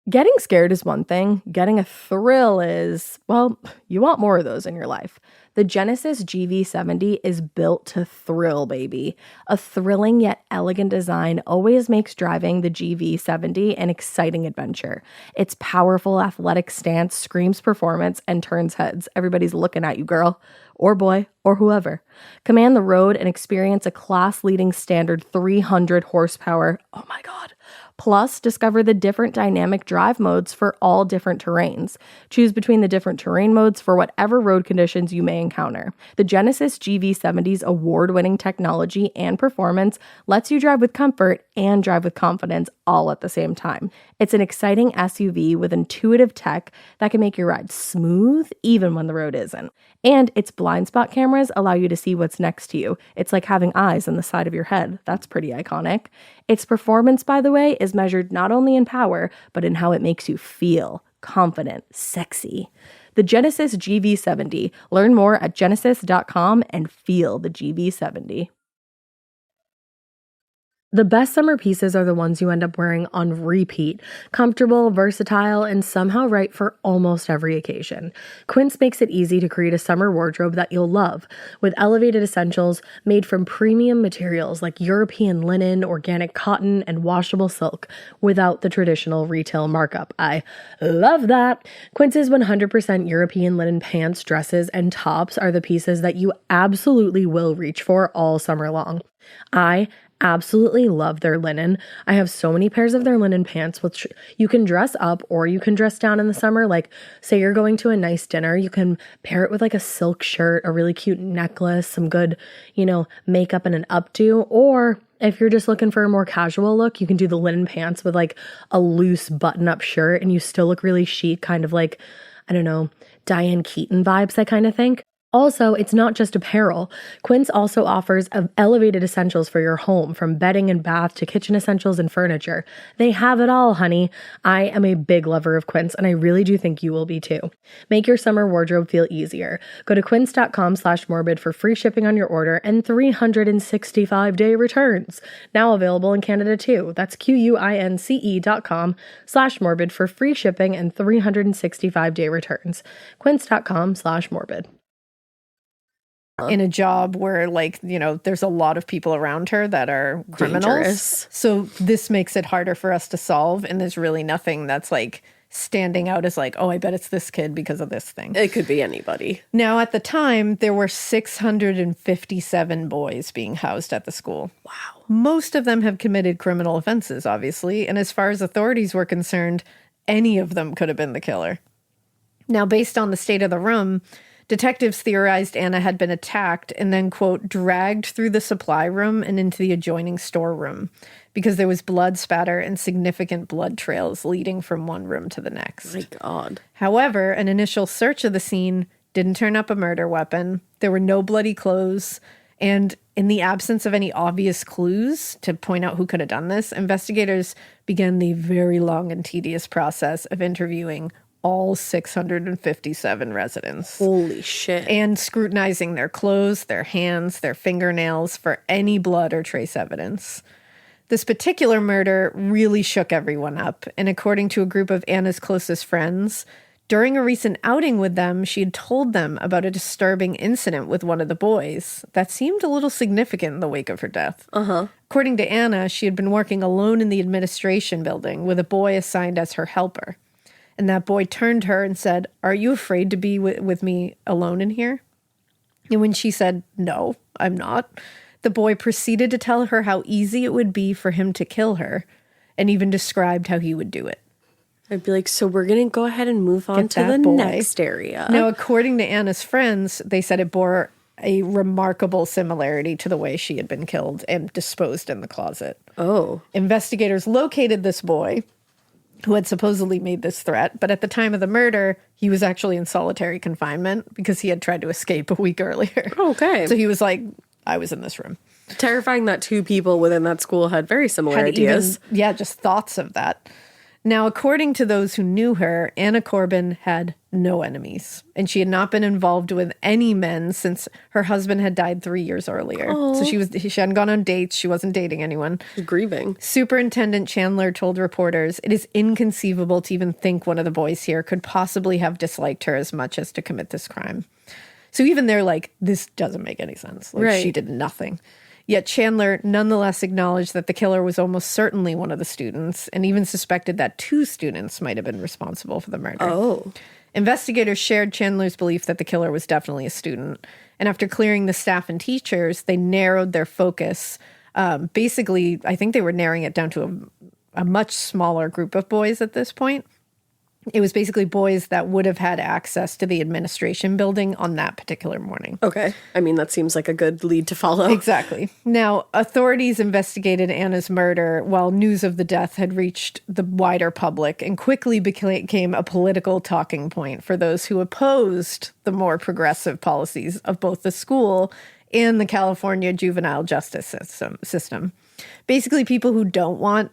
Getting scared is one thing. Getting a thrill is, well, you want more of those in your life. The Genesis GV70 is built to thrill, baby. A thrilling yet elegant design always makes driving the GV70 an exciting adventure. Its powerful athletic stance screams performance and turns heads. Everybody's looking at you, girl, or boy, or whoever. Command the road and experience a class-leading standard 300 horsepower. Oh my God. Plus, discover the different dynamic drive modes for all different terrains. Choose between the different terrain modes for whatever road conditions you may encounter. The Genesis GV70's award-winning technology and performance lets you drive with comfort and drive with confidence all at the same time. It's an exciting SUV with intuitive tech that can make your ride smooth even when the road isn't. And its blind spot cameras allow you to see what's next to you. It's like having eyes on the side of your head. That's pretty iconic. Its performance, by the way, is measured not only in power, but in how it makes you feel confident, sexy. The Genesis GV70. Learn more at genesis.com and feel the GV70. The best summer pieces are the ones you end up wearing on repeat. Comfortable, versatile, and somehow right for almost every occasion. Quince makes it easy to create a summer wardrobe that you'll love, with elevated essentials made from premium materials like European linen, organic cotton, and washable silk, without the traditional retail markup. I love that! Quince's 100% European linen pants, dresses, and tops are the pieces that you absolutely will reach for all summer long. I absolutely love their linen. I have so many pairs of their linen pants, which you can dress up or you can dress down in the summer. Like, say you're going to a nice dinner, you can pair it with like a silk shirt, a really cute necklace, some good, makeup and an updo. Or if you're just looking for a more casual look, you can do the linen pants with like a loose button-up shirt and you still look really chic, kind of like, I don't know, Diane Keaton vibes, I kind of think. Also, it's not just apparel. Quince also offers elevated essentials for your home, from bedding and bath to kitchen essentials and furniture. They have it all, honey. I am a big lover of Quince, and I really do think you will be too. Make your summer wardrobe feel easier. Go to quince.com/morbid for free shipping on your order and 365-day returns. Now available in Canada too. That's QUINCE.com/morbid for free shipping and 365-day returns. Quince.com/morbid. in a job where, like, you know, there's a lot of people around her that are criminals. Dangerous. So this makes it harder for us to solve. And there's really nothing that's like standing out as like, oh, I bet it's this kid because of this thing. It could be anybody. Now, at the time, there were 657 boys being housed at the school. Wow. Most of them have committed criminal offenses, obviously. And as far as authorities were concerned, any of them could have been the killer. Now, based on the state of the room, detectives theorized Anna had been attacked and then, quote, dragged through the supply room and into the adjoining storeroom because there was blood spatter and significant blood trails leading from one room to the next. My God. However, an initial search of the scene didn't turn up a murder weapon. There were no bloody clothes. And in the absence of any obvious clues to point out who could have done this, investigators began the very long and tedious process of interviewing all 657 residents. Holy shit. And scrutinizing their clothes, their hands, their fingernails for any blood or trace evidence. This particular murder really shook everyone up, and according to a group of Anna's closest friends, during a recent outing with them, she had told them about a disturbing incident with one of the boys that seemed a little significant in the wake of her death. According to Anna, she had been working alone in the administration building with a boy assigned as her helper. And that boy turned to her and said, "Are you afraid to be with me alone in here?" And when she said, "No, I'm not," the boy proceeded to tell her how easy it would be for him to kill her, and even described how he would do it. I'd be like, so we're going to go ahead and move on to the next area. Now, according to Anna's friends, they said it bore a remarkable similarity to the way she had been killed and disposed in the closet. Oh. Investigators located this boy who had supposedly made this threat, but at the time of the murder, he was actually in solitary confinement because he had tried to escape a week earlier. Okay. So he was like, I was in this room. Terrifying that two people within that school had very similar ideas. Just thoughts of that. Now, according to those who knew her, Anna Corbin had no enemies, and she had not been involved with any men since her husband had died 3 years earlier. Aww. So she hadn't gone on dates. She wasn't dating anyone. She's grieving. Superintendent Chandler told reporters, "It is inconceivable to even think one of the boys here could possibly have disliked her as much as to commit this crime." So even they're like, this doesn't make any sense. Like, right. She did nothing. Yet Chandler nonetheless acknowledged that the killer was almost certainly one of the students, and even suspected that 2 students might have been responsible for the murder. Oh. Investigators shared Chandler's belief that the killer was definitely a student. And after clearing the staff and teachers, they narrowed their focus. Basically, I think they were narrowing it down to a much smaller group of boys at this point. It was basically boys that would have had access to the administration building on that particular morning. Okay. I mean, that seems like a good lead to follow. Exactly. Now, authorities investigated Anna's murder while news of the death had reached the wider public and quickly became a political talking point for those who opposed the more progressive policies of both the school and the California juvenile justice system. Basically, people who don't want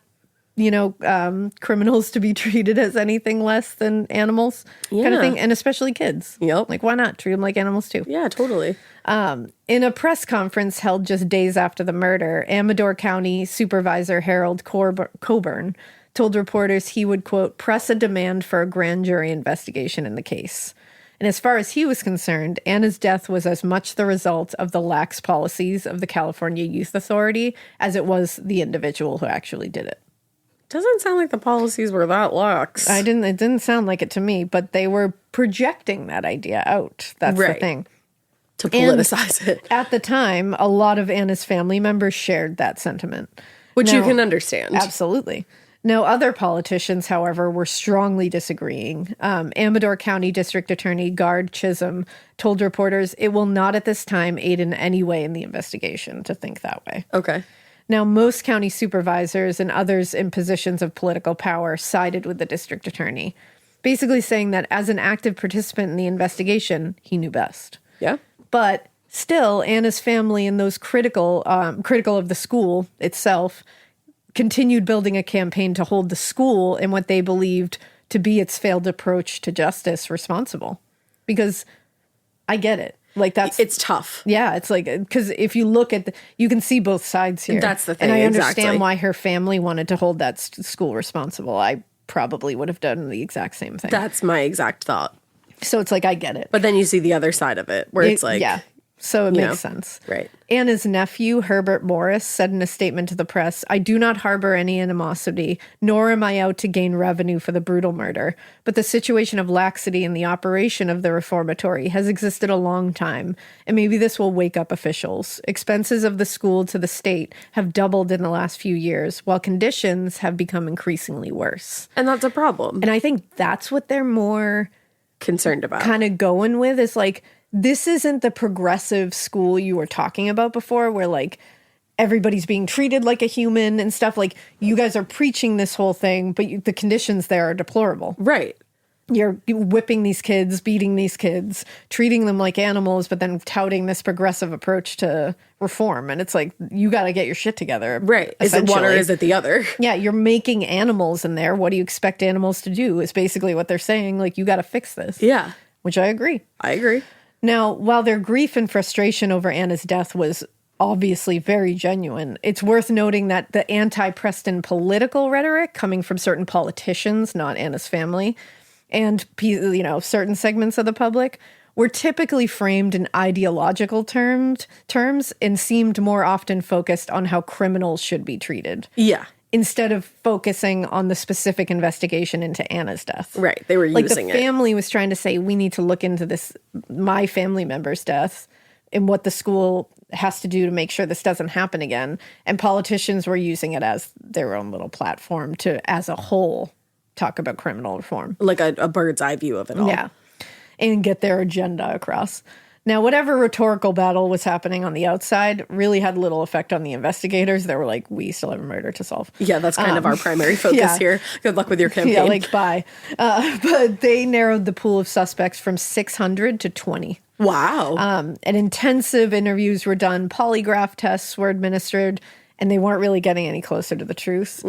criminals to be treated as anything less than animals kind of thing. And especially kids. Yep. Like, why not treat them like animals too? Yeah, totally. In a press conference held just days after the murder, Amador County Supervisor Harold Coburn told reporters he would, quote, press a demand for a grand jury investigation in the case. And as far as he was concerned, Anna's death was as much the result of the lax policies of the California Youth Authority as it was the individual who actually did it. Doesn't sound like the policies were that lax. It didn't sound like it to me, but they were projecting that idea out. That's right. the thing. To politicize it. At the time, a lot of Anna's family members shared that sentiment. Which you can understand. Absolutely. Now, other politicians, however, were strongly disagreeing. Amador County District Attorney Gard Chisholm told reporters it will not at this time aid in any way in the investigation to think that way. Okay. Now, most county supervisors and others in positions of political power sided with the district attorney, basically saying that as an active participant in the investigation, he knew best. Yeah. But still, Anna's family and those critical of the school itself continued building a campaign to hold the school and what they believed to be its failed approach to justice responsible. Because I get it. Like, it's tough. Yeah, it's like, because if you look at you can see both sides here. That's the thing. And I understand exactly. why her family wanted to hold that school responsible. I probably would have done the exact same thing. That's my exact thought. So it's like, I get it. But then you see the other side of it where it's like, yeah, So it makes sense. Right. Anna's nephew, Herbert Morris, said in a statement to the press, "I do not harbor any animosity, nor am I out to gain revenue for the brutal murder. But the situation of laxity in the operation of the reformatory has existed a long time, and maybe this will wake up officials. Expenses of the school to the state have doubled in the last few years, while conditions have become increasingly worse." And that's a problem. And I think that's what they're more Concerned about. kind of going with, is like, this isn't the progressive school you were talking about before, where like everybody's being treated like a human and stuff. Like, you guys are preaching this whole thing, but the conditions there are deplorable. Right. You're whipping these kids, beating these kids, treating them like animals, but then touting this progressive approach to reform. And it's like, you got to get your shit together. Right. Is it one or is it the other? Yeah, you're making animals in there. What do you expect animals to do is basically what they're saying. Like, you got to fix this. Yeah. Which I agree. I agree. Now, while their grief and frustration over Anna's death was obviously very genuine, it's worth noting that the anti-Preston political rhetoric coming from certain politicians, not Anna's family, and certain segments of the public, were typically framed in ideological terms and seemed more often focused on how criminals should be treated. Yeah. Instead of focusing on the specific investigation into Anna's death. Right. They were using it. Like, the family was trying to say, we need to look into this, my family member's death, and what the school has to do to make sure this doesn't happen again. And politicians were using it as their own little platform to, as a whole, talk about criminal reform. Like a bird's eye view of it all. Yeah. And get their agenda across. Now, whatever rhetorical battle was happening on the outside really had little effect on the investigators. They were like, we still have a murder to solve. Yeah, that's kind of our primary focus here. Good luck with your campaign. Yeah, like, bye. But they narrowed the pool of suspects from 600 to 20. Wow. And intensive interviews were done. Polygraph tests were administered, and they weren't really getting any closer to the truth.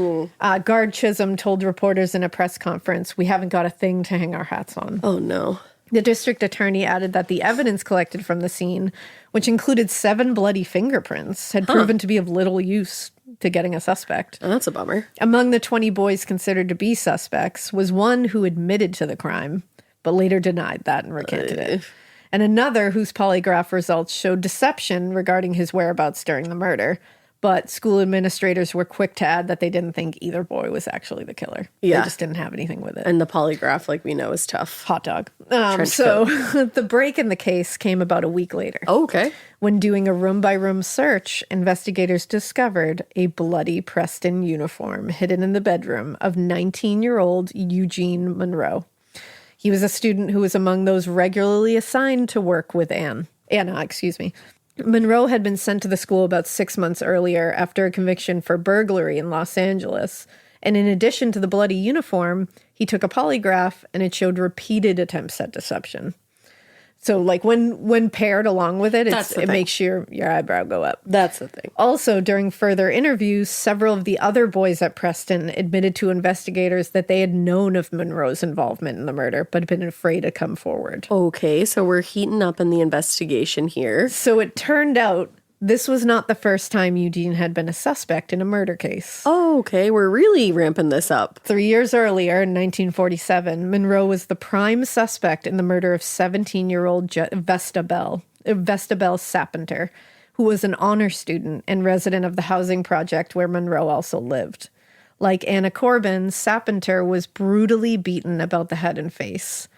Guard Chisholm told reporters in a press conference, "We haven't got a thing to hang our hats on." Oh, no. The district attorney added that the evidence collected from the scene, which included 7 bloody fingerprints, had proven to be of little use to getting a suspect. Oh, that's a bummer. Among the 20 boys considered to be suspects was one who admitted to the crime, but later denied that and recanted it. And another whose polygraph results showed deception regarding his whereabouts during the murder. But school administrators were quick to add that they didn't think either boy was actually the killer. Yeah. They just didn't have anything with it. And the polygraph, like we know, is tough. Hot dog. So the break in the case came about a week later. Oh, okay. When doing a room-by-room search, investigators discovered a bloody Preston uniform hidden in the bedroom of 19-year-old Eugene Monroe. He was a student who was among those regularly assigned to work with Anna. Monroe had been sent to the school about 6 months earlier after a conviction for burglary in Los Angeles. And in addition to the bloody uniform, he took a polygraph and it showed repeated attempts at deception. So, like, when paired along with it, it makes your eyebrow go up. That's the thing. Also, during further interviews, several of the other boys at Preston admitted to investigators that they had known of Monroe's involvement in the murder, but had been afraid to come forward. Okay, so we're heating up in the investigation here. So it turned out this was not the first time Eugene had been a suspect in a murder case. Oh, okay. We're really ramping this up. 3 years earlier, in 1947, Monroe was the prime suspect in the murder of 17-year-old Vesta Bell Sapenter, who was an honor student and resident of the housing project where Monroe also lived. Like Anna Corbin, Sapenter was brutally beaten about the head and face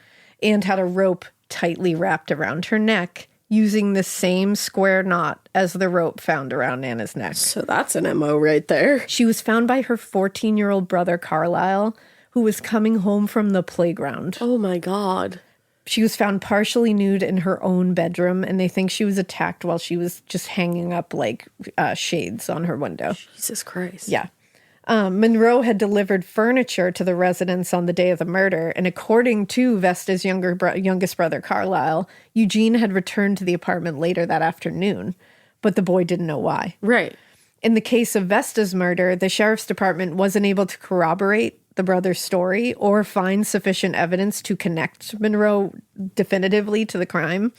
and had a rope tightly wrapped around her neck, using the same square knot as the rope found around Anna's neck. So that's an MO right there. She was found by her 14-year-old brother, Carlisle, who was coming home from the playground. Oh, my God. She was found partially nude in her own bedroom, and they think she was attacked while she was just hanging up, like, shades on her window. Jesus Christ. Yeah. Monroe had delivered furniture to the residence on the day of the murder, and according to Vesta's youngest brother, Carlisle, Eugene had returned to the apartment later that afternoon, but the boy didn't know why. Right. In the case of Vesta's murder, the sheriff's department wasn't able to corroborate the brother's story or find sufficient evidence to connect Monroe definitively to the crime,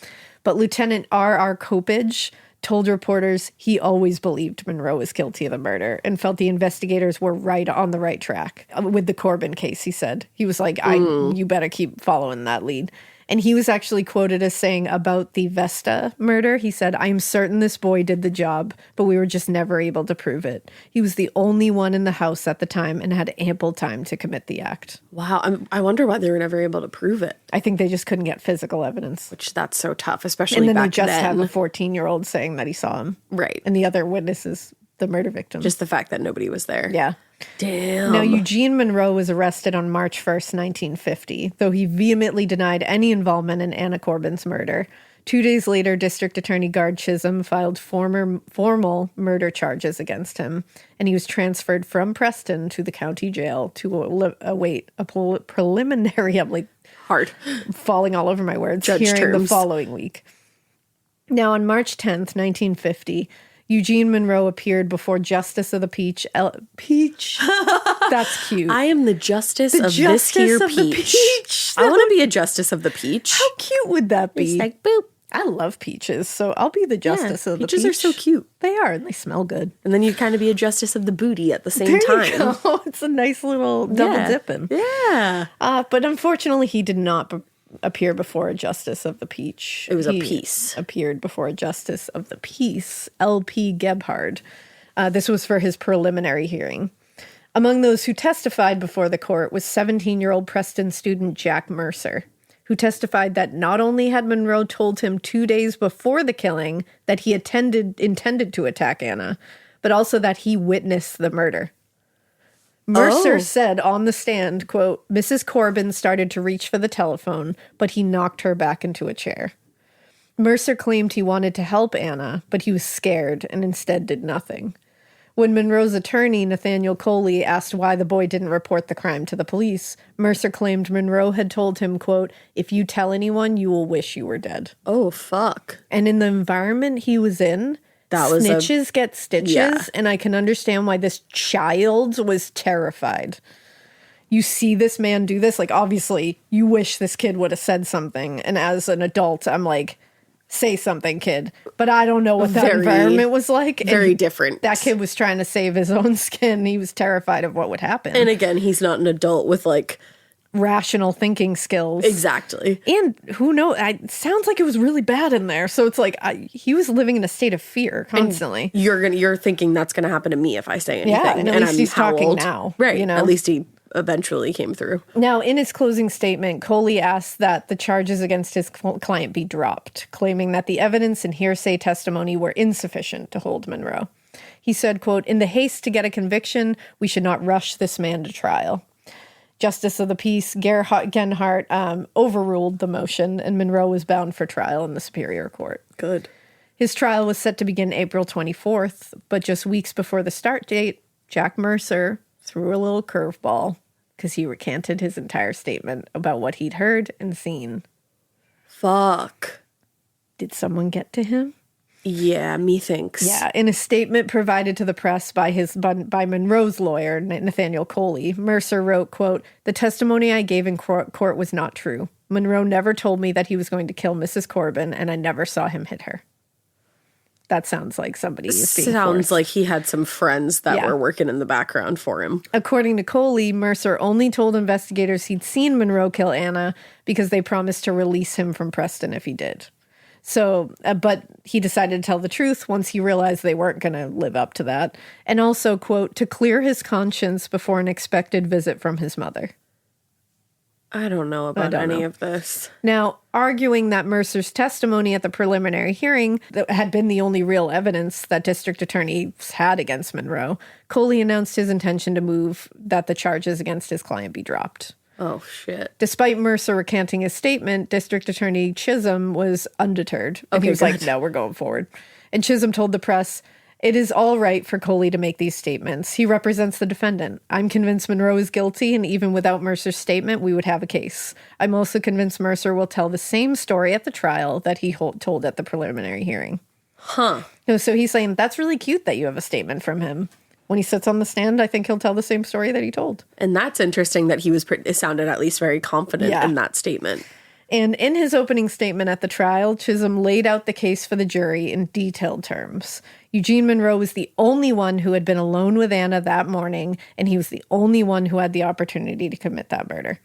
but Lieutenant R.R. Copage told reporters he always believed Monroe was guilty of the murder and felt the investigators were right on the right track. With the Corbin case, he said. He was like, you better keep following that lead. And he was actually quoted as saying about the Vesta murder, he said, "I'm certain this boy did the job, but we were just never able to prove it. He was the only one in the house at the time and had ample time to commit the act." Wow. I wonder why they were never able to prove it. I think they just couldn't get physical evidence. Which that's so tough, especially And then back they just then. have a 14-year-old saying that he saw him. Right. And the other witness is the murder victim. Just the fact that nobody was there. Yeah. Damn. Now, Eugene Monroe was arrested on March 1st, 1950, though he vehemently denied any involvement in Anna Corbin's murder. 2 days later, District Attorney Guard Chisholm filed formal murder charges against him, and he was transferred from Preston to the county jail to await a preliminary, I'm like hard. falling all over my words, Judge hearing terms. the following week. Now, on March 10th, 1950, Eugene Monroe appeared before Justice of the Peach. Peach? That's cute. I am the justice of Justice this here of the peach. peach. I want to be a justice of the peach. How cute would that be? It's like, boop. I love peaches, so I'll be the justice of the peach. Peaches are so cute. They are, and they smell good. And then you kind of be a justice of the booty at the same There you time. go. It's a nice little double Yeah. dipping. Yeah. But unfortunately, he did not appear before a justice of the peach. It was a He peace. Appeared before a justice of the peace, L.P. Gebhard. This was for his preliminary hearing. Among those who testified before the court was 17-year-old Preston student Jack Mercer, who testified that not only had Monroe told him 2 days before the killing that he intended to attack Anna, but also that he witnessed the murder. Mercer said on the stand, quote, "Mrs. Corbin started to reach for the telephone, but he knocked her back into a chair." Mercer claimed he wanted to help Anna, but he was scared and instead did nothing. When Monroe's attorney, Nathaniel Coley, asked why the boy didn't report the crime to the police, Mercer claimed Monroe had told him, quote, "If you tell anyone, you will wish you were dead." Oh, fuck. And in the environment he was in, snitches get stitches, and I can understand why this child was terrified. You see this man do this, like, obviously, you wish this kid would have said something, and as an adult, I'm like, say something, kid. But I don't know what that environment was like. Very different. That kid was trying to save his own skin. He was terrified of what would happen. And again, he's not an adult with, like, rational thinking skills. Exactly. And who knows? It sounds like it was really bad in there. So it's like he was living in a state of fear constantly. And you're thinking that's going to happen to me if I say anything. Yeah, and at least he's talking old? now. Right. You know? At least he eventually came through. Now, in his closing statement, Coley asked that the charges against his client be dropped, claiming that the evidence and hearsay testimony were insufficient to hold Monroe. He said, quote, "In the haste to get a conviction, we should not rush this man to trial." Justice of the Peace Genhart overruled the motion, and Monroe was bound for trial in the Superior Court. Good. His trial was set to begin April 24th, but just weeks before the start date, Jack Mercer threw a little curveball because he recanted his entire statement about what he'd heard and seen. Fuck. Did someone get to him? Yeah, methinks. Yeah, in a statement provided to the press by Monroe's lawyer, Nathaniel Coley, Mercer wrote, quote, "The testimony I gave in court was not true. Monroe never told me that he was going to kill Mrs. Corbin, and I never saw him hit her." That sounds like somebody is being Sounds forced. like he had some friends that were working in the background for him. According to Coley, Mercer only told investigators he'd seen Monroe kill Anna because they promised to release him from Preston if he did. So, but he decided to tell the truth once he realized they weren't going to live up to that. And also, quote, "to clear his conscience before an expected visit from his mother." I don't know about any of this. Now, arguing that Mercer's testimony at the preliminary hearing that had been the only real evidence that district attorneys had against Monroe, Coley announced his intention to move that the charges against his client be dropped. Oh, shit. Despite Mercer recanting his statement, District Attorney Chisholm was undeterred. And he was like, "No, we're going forward." And Chisholm told the press, "It is all right for Coley to make these statements. He represents the defendant. I'm convinced Monroe is guilty, and even without Mercer's statement, we would have a case. I'm also convinced Mercer will tell the same story at the trial that he told at the preliminary hearing." Huh. So he's saying, that's really cute that you have a statement from him. When he sits on the stand, I think he'll tell the same story that he told. And that's interesting that he was it sounded at least very confident in that statement. And in his opening statement at the trial, Chisholm laid out the case for the jury in detailed terms. Eugene Monroe was the only one who had been alone with Anna that morning, and he was the only one who had the opportunity to commit that murder.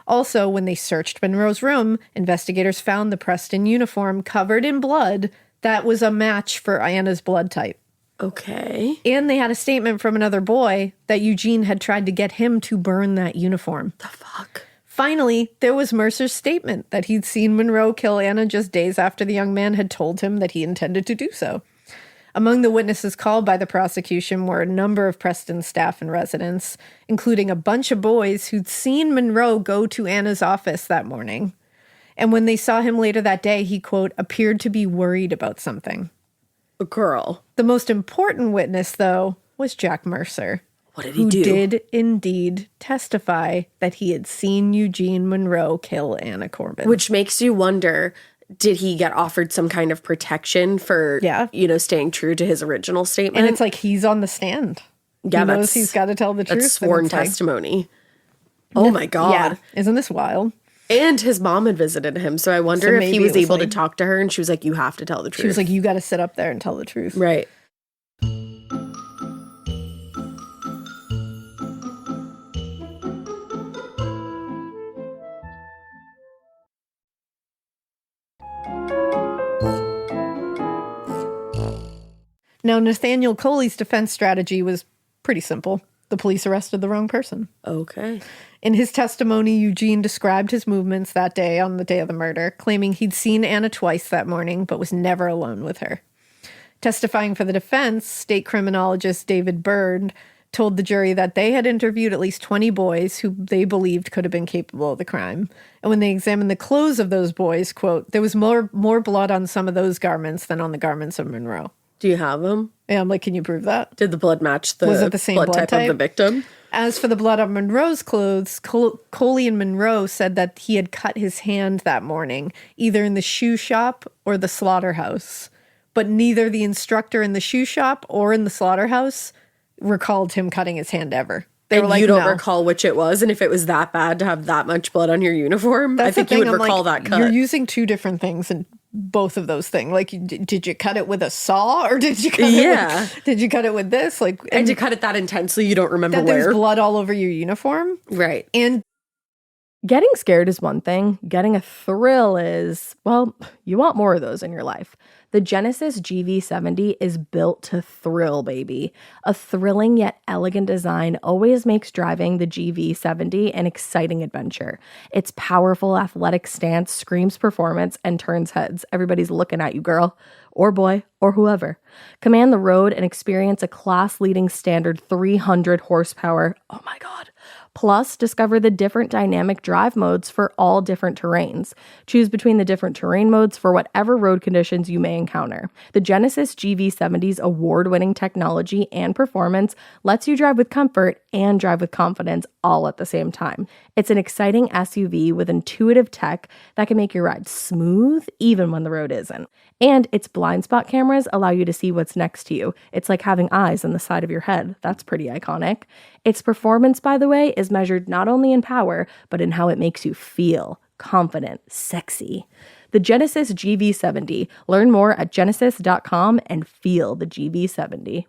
Also, when they searched Monroe's room, investigators found the Preston uniform covered in blood that was a match for Anna's blood type. Okay. And they had a statement from another boy that Eugene had tried to get him to burn that uniform. The fuck? Finally, there was Mercer's statement that he'd seen Monroe kill Anna just days after the young man had told him that he intended to do so. Among the witnesses called by the prosecution were a number of Preston staff and residents, including a bunch of boys who'd seen Monroe go to Anna's office that morning. And when they saw him later that day, he, quote, appeared to be worried about something. A girl. The most important witness, though, was Jack Mercer. What did he who do? did indeed testify that he had seen Eugene Monroe kill Anna Corbin. Which makes you wonder, did he get offered some kind of protection for, staying true to his original statement? And it's like he's on the stand. Yeah, he knows he's got to tell the truth. That's sworn testimony. Oh my God. Yeah. Isn't this wild? And his mom had visited him, so I wonder if he was able to talk to her and she was like, you have to tell the truth. She was like, you got to sit up there and tell the truth. Right. Now, Nathaniel Coley's defense strategy was pretty simple. The police arrested the wrong person. Okay. In his testimony, Eugene described his movements that day on the day of the murder, claiming he'd seen Anna twice that morning, but was never alone with her. Testifying for the defense, state criminologist David Byrd told the jury that they had interviewed at least 20 boys who they believed could have been capable of the crime. And when they examined the clothes of those boys, quote, there was more blood on some of those garments than on the garments of Monroe. Do you have them? Yeah, I'm like, can you prove that? Did the blood match the, was it the same blood type of the victim? As for the blood on Monroe's clothes, Coley and Monroe said that he had cut his hand that morning, either in the shoe shop or the slaughterhouse. But neither the instructor in the shoe shop or in the slaughterhouse recalled him cutting his hand ever. They were like, you don't recall which it was, and if it was that bad to have that much blood on your uniform, I think you would recall that cut. You're using two different things in both of those things. Like, did you cut it with a saw, or did you cut it with this? Like, and to cut it that intensely, you don't remember that where. There's blood all over your uniform, right? And getting scared is one thing. Getting a thrill is, well, you want more of those in your life. The Genesis GV70 is built to thrill, baby. A thrilling yet elegant design always makes driving the GV70 an exciting adventure. Its powerful athletic stance screams performance and turns heads. Everybody's looking at you, girl, or boy, or whoever. Command the road and experience a class-leading standard 300 horsepower. Oh my God. Plus, discover the different dynamic drive modes for all different terrains. Choose between the different terrain modes for whatever road conditions you may encounter. The Genesis GV70's award-winning technology and performance lets you drive with comfort and drive with confidence all at the same time. It's an exciting SUV with intuitive tech that can make your ride smooth even when the road isn't. And its blind spot cameras allow you to see what's next to you. It's like having eyes on the side of your head. That's pretty iconic. Its performance, by the way, is measured not only in power, but in how it makes you feel confident, sexy. The Genesis GV70. Learn more at genesis.com and feel the GV70.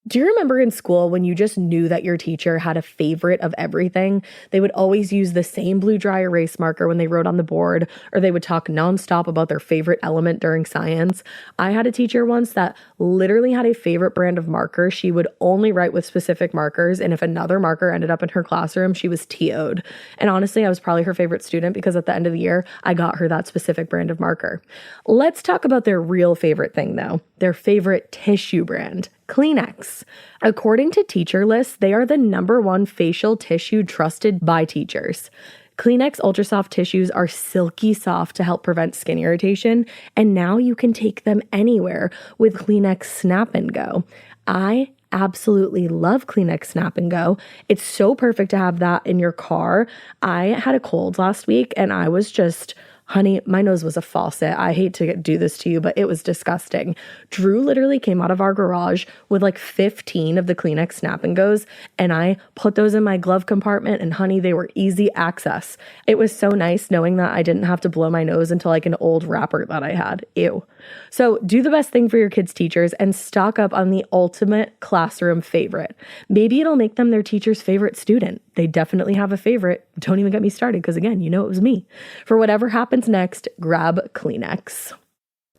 Do you remember in school when you just knew that your teacher had a favorite of everything? They would always use the same blue dry erase marker when they wrote on the board, or they would talk nonstop about their favorite element during science. I had a teacher once that literally had a favorite brand of marker. She would only write with specific markers, and if another marker ended up in her classroom, she was TO'd. And honestly, I was probably her favorite student because at the end of the year, I got her that specific brand of marker. Let's talk about their real favorite thing, though. Their favorite tissue brand. Kleenex. According to Teacher List, they are the #1 facial tissue trusted by teachers. Kleenex Ultra Soft tissues are silky soft to help prevent skin irritation, and now you can take them anywhere with Kleenex Snap and Go. I absolutely love Kleenex Snap and Go. It's so perfect to have that in your car. I had a cold last week and I was just Honey, my nose was a faucet. I hate to do this to you, but it was disgusting. Drew literally came out of our garage with like 15 of the Kleenex Snap and Goes, and I put those in my glove compartment, and honey, they were easy access. It was so nice knowing that I didn't have to blow my nose into like an old wrapper that I had. Ew. So do the best thing for your kids' teachers and stock up on the ultimate classroom favorite. Maybe it'll make them their teacher's favorite student. They definitely have a favorite. Don't even get me started because, again, you know it was me. For whatever happens next, grab Kleenex.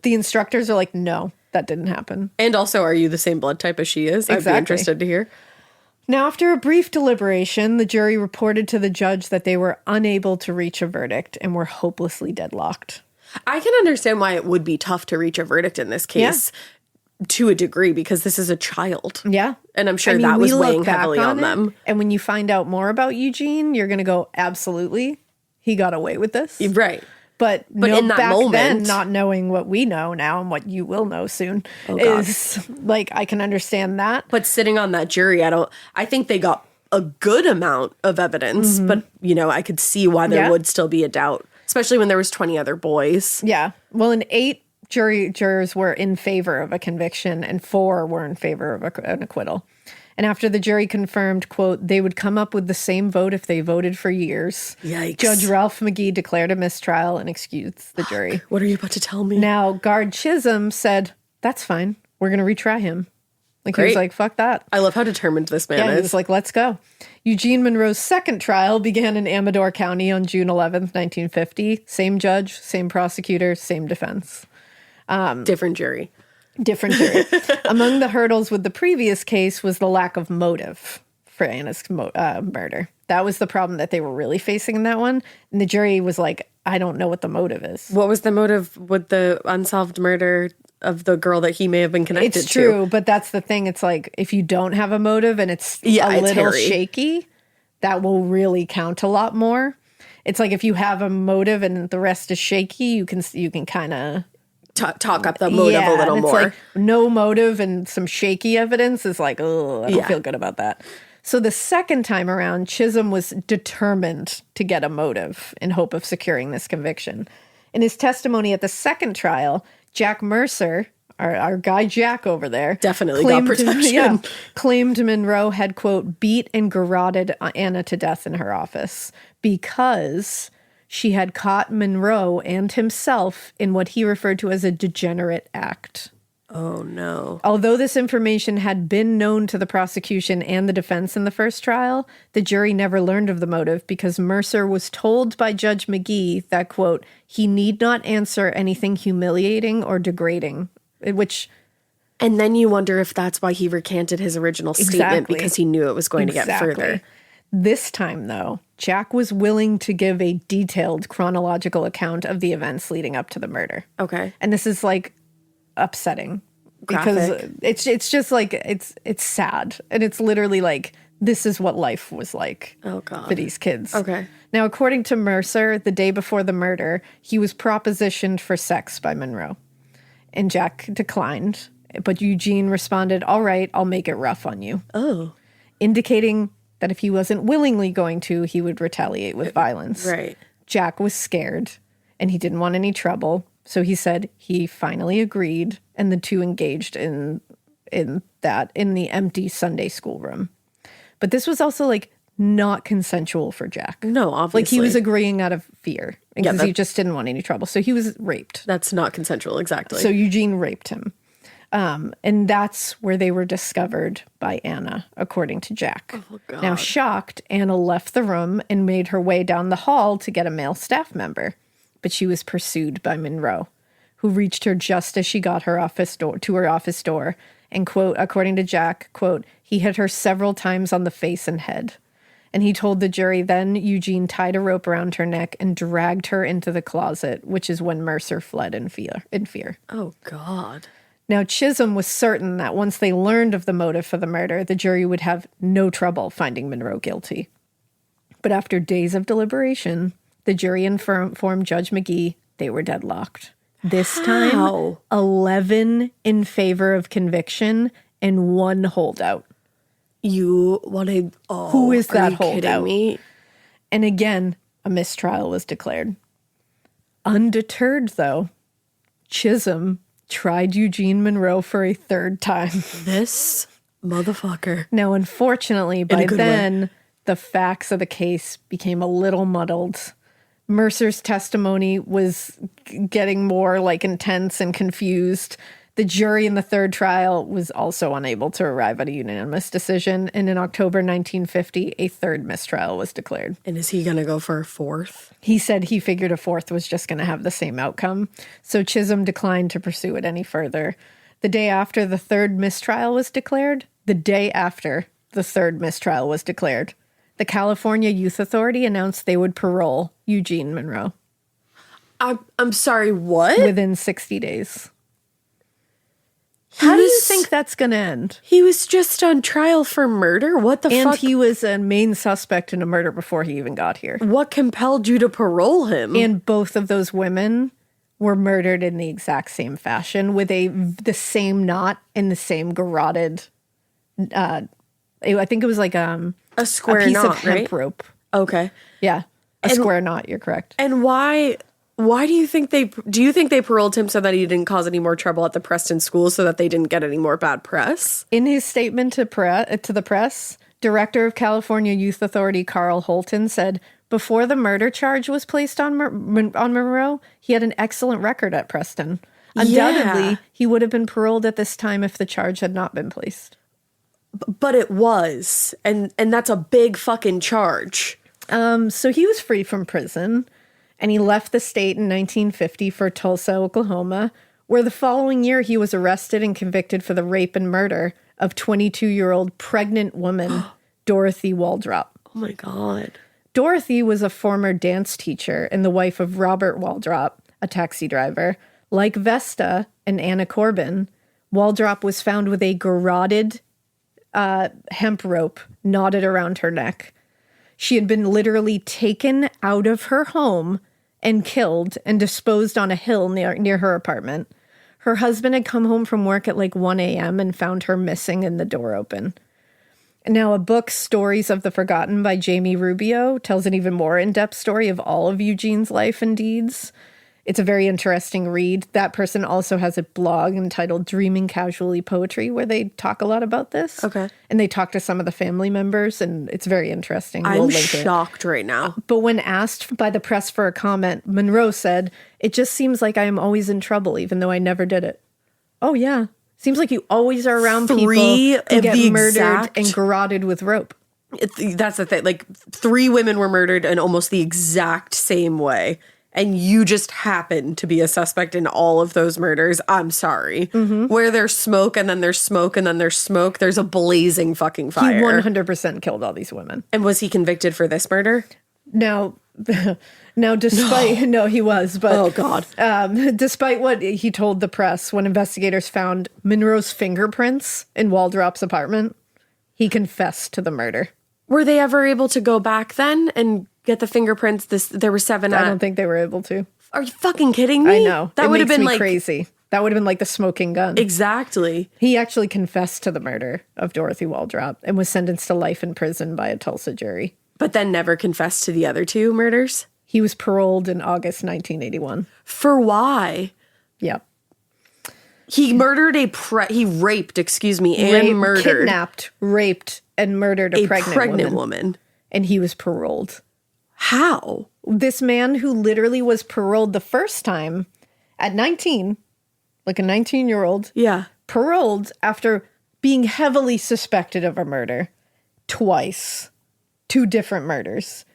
The instructors are like, no, that didn't happen. And also, are you the same blood type as she is? Exactly. I'd be interested to hear. Now, after a brief deliberation, the jury reported to the judge that they were unable to reach a verdict and were hopelessly deadlocked. I can understand why it would be tough to reach a verdict in this case to a degree, because this is a child. Yeah. And I'm sure that was weighing heavily on them. And when you find out more about Eugene, you're going to go, absolutely, he got away with this. Right. But in that back moment, then, not knowing what we know now and what you will know soon is like, I can understand that. But sitting on that jury, I think they got a good amount of evidence, but I could see why there would still be a doubt, especially when there was 20 other boys. Yeah. Well, and 8 jurors were in favor of a conviction and 4 were in favor of an acquittal. And after the jury confirmed, quote, they would come up with the same vote if they voted for years. Yikes. Judge Ralph McGee declared a mistrial and excused the jury. What are you about to tell me? Now, Guard Chisholm said, that's fine. We're going to retry him. Like, Great. he was like, fuck that. I love how determined this man He is. was like, let's go. Eugene Monroe's second trial began in Amador County on June 11th, 1950. Same judge, same prosecutor, same defense. Different jury. Different jury. Among the hurdles with the previous case was the lack of motive for Anna's murder. That was the problem that they were really facing in that one. And the jury was like, I don't know what the motive is. What was the motive with the unsolved murder of the girl that he may have been connected to? It's true, but that's the thing. It's like, if you don't have a motive and it's a little shaky, that will really count a lot more. It's like if you have a motive and the rest is shaky, you can kind of talk up the motive a little more. Like no motive and some shaky evidence is like, oh, I don't feel good about that. So the second time around, Chisholm was determined to get a motive in hope of securing this conviction. In his testimony at the second trial, Jack Mercer, our guy Jack over there, definitely got protection. Claimed Monroe had, quote, beat and garroted Anna to death in her office because she had caught Monroe and himself in what he referred to as a degenerate act. Oh, no. Although this information had been known to the prosecution and the defense in the first trial, the jury never learned of the motive because Mercer was told by Judge McGee that, quote, he need not answer anything humiliating or degrading, which... And then you wonder if that's why he recanted his original statement, because he knew it was going to get further. This time, though, Jack was willing to give a detailed chronological account of the events leading up to the murder. Okay. And this is like upsetting because it's just like it's sad, and it's literally like this is what life was like for these kids. Okay. Now, according to Mercer, the day before the murder, he was propositioned for sex by Monroe, and Jack declined. But Eugene responded, all right, I'll make it rough on you. Oh. Indicating that if he wasn't willingly going to, he would retaliate with violence. Right. Jack was scared, and he didn't want any trouble. So he said he finally agreed, and the two engaged in the empty Sunday school room. But this was also, like, not consensual for Jack. No, obviously. Like, he was agreeing out of fear because he just didn't want any trouble. So he was raped. That's not consensual, exactly. So Eugene raped him. And that's where they were discovered by Anna, according to Jack. Oh, God. Now, shocked, Anna left the room and made her way down the hall to get a male staff member. But she was pursued by Monroe, who reached her just as she got her office door. And, quote, according to Jack, quote, he hit her several times on the face and head. And he told the jury then Eugene tied a rope around her neck and dragged her into the closet, which is when Mercer fled in fear. Oh, God. Now, Chisholm was certain that once they learned of the motive for the murder, the jury would have no trouble finding Monroe guilty. But after days of deliberation, the jury informed Judge McGee they were deadlocked. This time, 11 in favor of conviction and 1 holdout. You wanted... Oh, who is that holdout? Me? And again, a mistrial was declared. Undeterred, though, Chisholm tried Eugene Monroe for a third time. This motherfucker. Now, unfortunately, by then, the facts of the case became a little muddled. Mercer's testimony was getting more intense and confused. The jury in the third trial was also unable to arrive at a unanimous decision. And in October 1950, a third mistrial was declared. And is he going to go for a fourth? He said he figured a fourth was just going to have the same outcome. So Chisholm declined to pursue it any further. The day after the third mistrial was declared, the California Youth Authority announced they would parole Eugene Monroe. I'm sorry, what? Within 60 days. How do you think that's going to end? He was just on trial for murder? What the fuck? And he was a main suspect in a murder before he even got here. What compelled you to parole him? And both of those women were murdered in the exact same fashion with the same knot and the same garroted, I think it was a square piece knot, of hemp right? rope. Okay. Yeah, square knot, you're correct. And why do you think they paroled him so that he didn't cause any more trouble at the Preston School, so that they didn't get any more bad press? In his statement to the press, Director of California Youth Authority Carl Holton said, before the murder charge was placed on Monroe, he had an excellent record at Preston. Undoubtedly, he would have been paroled at this time if the charge had not been placed. But it was, and that's a big fucking charge. So he was free from prison, and he left the state in 1950 for Tulsa, Oklahoma, where the following year he was arrested and convicted for the rape and murder of 22-year-old pregnant woman Dorothy Waldrop. Oh my God. Dorothy was a former dance teacher and the wife of Robert Waldrop, a taxi driver. Like Vesta and Anna Corbin, Waldrop was found with a garroted hemp rope knotted around her neck. She had been literally taken out of her home and killed and disposed on a hill near her apartment. Her husband had come home from work at 1 a.m. and found her missing and the door open. Now, a book, Stories of the Forgotten by Jamie Rubio, tells an even more in-depth story of all of Eugene's life and deeds. It's a very interesting read. That person also has a blog entitled Dreaming Casually Poetry, where they talk a lot about this. Okay. And they talk to some of the family members, and it's very interesting. I'm shocked right now. But when asked by the press for a comment, Monroe said, "It just seems like I am always in trouble, even though I never did it." Oh, yeah. Seems like you always are around people who get murdered and garroted with rope. That's the thing. 3 women were murdered in almost the exact same way. And you just happen to be a suspect in all of those murders. I'm sorry. Mm-hmm. Where there's smoke and then there's smoke and then there's smoke, there's a blazing fucking fire. He 100% killed all these women. And was he convicted for this murder? No, despite... No, he was. But, oh, God. Despite what he told the press, when investigators found Monroe's fingerprints in Waldrop's apartment, he confessed to the murder. Were they ever able to go back then and get the fingerprints? There were 7. I don't think they were able to. Are you fucking kidding me? I know. That would have been crazy. That would have been the smoking gun. Exactly. He actually confessed to the murder of Dorothy Waldrop and was sentenced to life in prison by a Tulsa jury. But then never confessed to the other 2 murders? He was paroled in August 1981. For why? Yep. He murdered he raped, and murdered. Kidnapped, raped, and murdered a pregnant woman. And he was paroled. How? This man who literally was paroled the first time at 19, a 19-year-old. Yeah. Paroled after being heavily suspected of a murder twice. 2 different murders.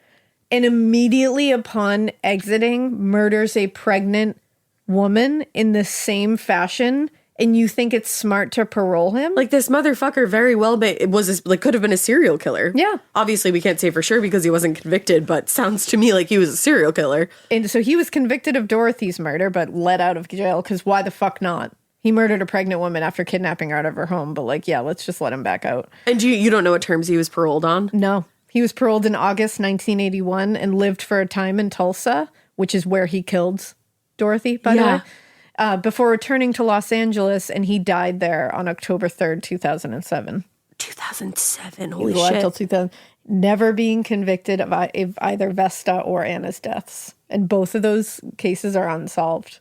And immediately upon exiting, murders a pregnant woman in the same fashion, and you think it's smart to parole him? This motherfucker very well could have been a serial killer. Yeah. Obviously, we can't say for sure because he wasn't convicted, but sounds to me like he was a serial killer. And so he was convicted of Dorothy's murder, but let out of jail, because why the fuck not? He murdered a pregnant woman after kidnapping her out of her home, but let's just let him back out. And you don't know what terms he was paroled on? No. He was paroled in August 1981 and lived for a time in Tulsa, which is where he killed Dorothy, by the way, before returning to Los Angeles, and he died there on October 3rd, 2007. 2007. 2007. Holy Alive shit. till 2000. Never being convicted of either Vesta or Anna's deaths. And both of those cases are unsolved,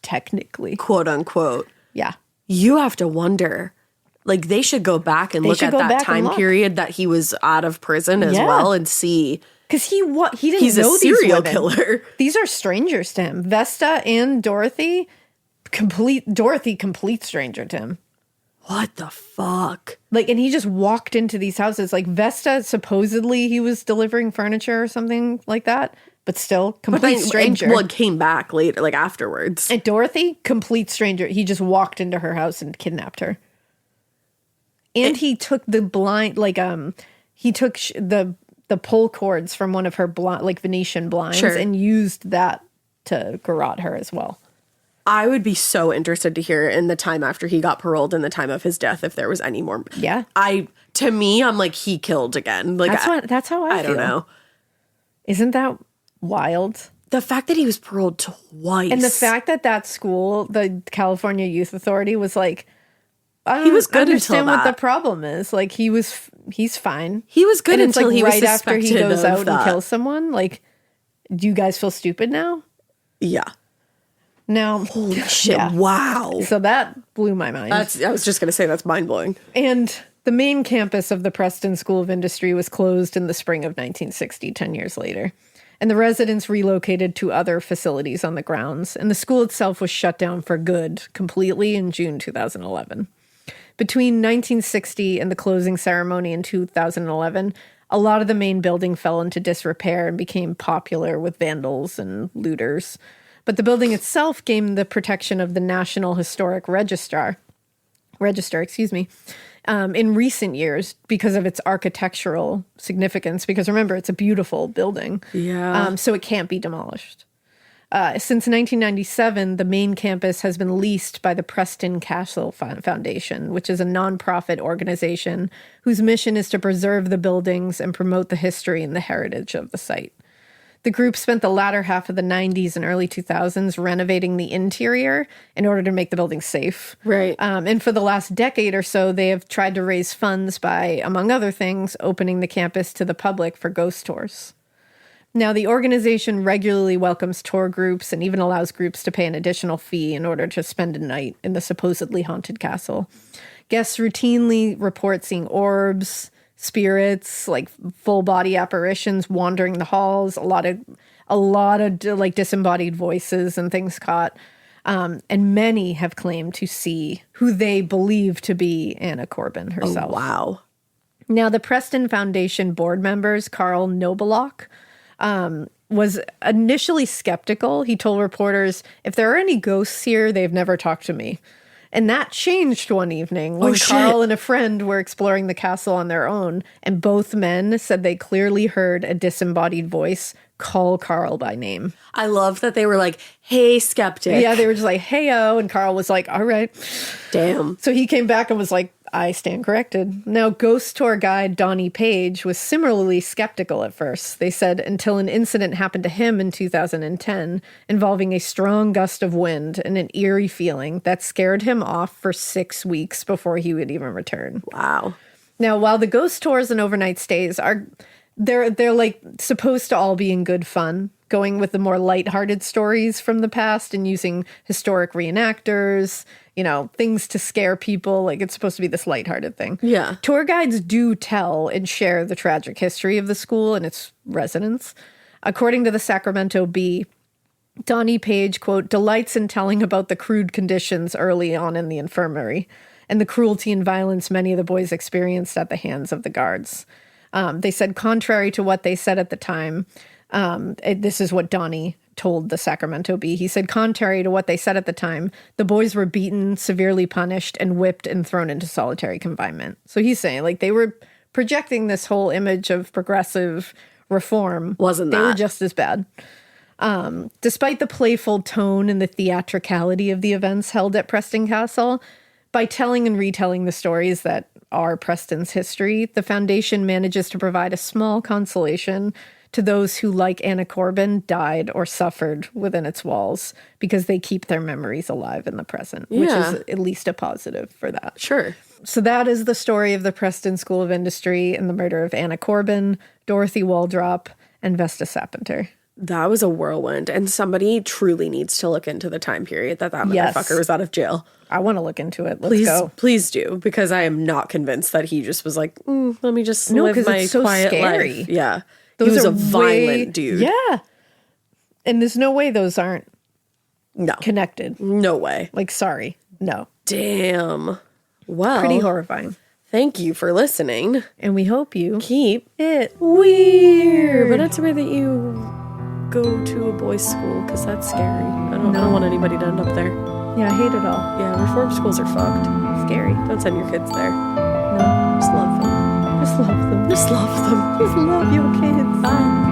technically. Quote unquote. Yeah. You have to wonder. Like, they should go back and look at that time period that he was out of prison as well and see. Because he didn't He's know a serial these women. killer. These are strangers to him. Vesta and Dorothy, complete stranger to him. What the fuck? Like, and he just walked into these houses. Like, Vesta, supposedly he was delivering furniture or something like that, but still, complete stranger. Well, it came back later, like afterwards. And Dorothy, complete stranger. He just walked into her house and kidnapped her. And he took the blind, he took the pull cords from one of her Venetian blinds and used that to garrote her as well. I would be so interested to hear in the time after he got paroled and the time of his death if there was any more. Yeah. To me, I'm like, he killed again. Like, that's how I feel. don't know. Isn't that wild? The fact that he was paroled twice. And the fact that school, the California Youth Authority, was like, he was good understand until what that. the problem is. Like, he's fine. He was good and it's until like he was right after he suspected goes of out that. and kills someone. Like, do you guys feel stupid now? Yeah. Now, Holy shit. yeah. Wow. So that blew my mind. I was just going to say that's mind-blowing. And the main campus of the Preston School of Industry was closed in the spring of 1960, 10 years later. And the residents relocated to other facilities on the grounds. And the school itself was shut down for good completely in June 2011. Between 1960 and the closing ceremony in 2011, a lot of the main building fell into disrepair and became popular with vandals and looters. But the building itself gained the protection of the National Historic Register, in recent years because of its architectural significance. Because remember, it's a beautiful building. Yeah. So it can't be demolished. Since 1997, the main campus has been leased by the Preston Castle Foundation, which is a nonprofit organization whose mission is to preserve the buildings and promote the history and the heritage of the site. The group spent the latter half of the 90s and early 2000s renovating the interior in order to make the building safe. Right. And for the last decade or so, they have tried to raise funds by, among other things, opening the campus to the public for ghost tours. Now, the organization regularly welcomes tour groups and even allows groups to pay an additional fee in order to spend a night in the supposedly haunted castle. Guests routinely report seeing orbs, spirits, like full body apparitions wandering the halls, a lot of like disembodied voices and things caught. And many have claimed to see who they believe to be Anna Corbin herself. Oh, wow. Now, the Preston Foundation board members, Carl Noblock, was initially skeptical. He told reporters, "If there are any ghosts here, they've never talked to me." And that changed one evening when Carl and a friend were exploring the castle on their own, and both men said they clearly heard a disembodied voice call Carl by name. I love that they were like, "Hey, skeptic." Yeah, they were just like, "Hey-o," and Carl was like, "All right." Damn. So he came back and was like, "I stand corrected." Now, ghost tour guide Donnie Page was similarly skeptical at first. They said until an incident happened to him in 2010 involving a strong gust of wind and an eerie feeling that scared him off for 6 weeks before he would even return. Wow. Now, while the ghost tours and overnight stays are they're like supposed to all be in good fun, going with the more lighthearted stories from the past and using historic reenactors, things to scare people. Like, it's supposed to be this lighthearted thing. Yeah. Tour guides do tell and share the tragic history of the school and its residents. According to the Sacramento Bee, Donnie Page, quote, delights in telling about the crude conditions early on in the infirmary and the cruelty and violence many of the boys experienced at the hands of the guards. They said, contrary to what they said at the time, this is what Donnie told the Sacramento Bee. He said, contrary to what they said at the time, the boys were beaten, severely punished, and whipped and thrown into solitary confinement. So he's saying, like, they were projecting this whole image of progressive reform. Wasn't that? They were just as bad. Despite the playful tone and the theatricality of the events held at Preston Castle, by telling and retelling the stories that are Preston's history, the foundation manages to provide a small consolation to those who, like Anna Corbin, died or suffered within its walls because they keep their memories alive in the present, which is at least a positive for that. Sure. So that is the story of the Preston School of Industry and the murder of Anna Corbin, Dorothy Waldrop, and Vesta Sapenter. That was a whirlwind, and somebody truly needs to look into the time period that motherfucker was out of jail. I want to look into it. Let's go. Please do, because I am not convinced that he just was like, let me just live my it's so quiet scary. life. Yeah. He was a violent dude. Yeah. And there's no way those aren't connected. No way. Like, sorry. No. Damn. Well. Pretty horrifying. Thank you for listening. And we hope you keep it weird. But not to way that you go to a boys' school, because that's scary. I don't want anybody to end up there. Yeah, I hate it all. Yeah, reform schools are fucked. Scary. Don't send your kids there. No. Just love them. Just love them. Just love them. Just love your kids. Bye.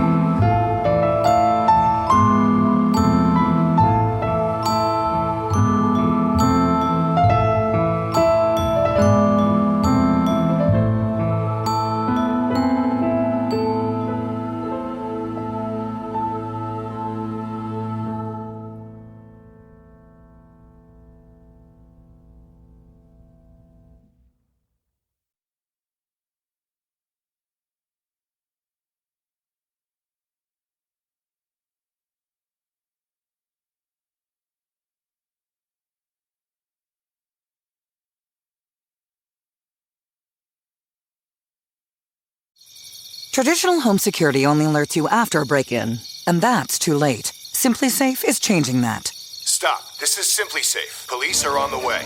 Traditional home security only alerts you after a break-in, and that's too late. Simply Safe is changing that. Stop. This is Simply Safe. Police are on the way.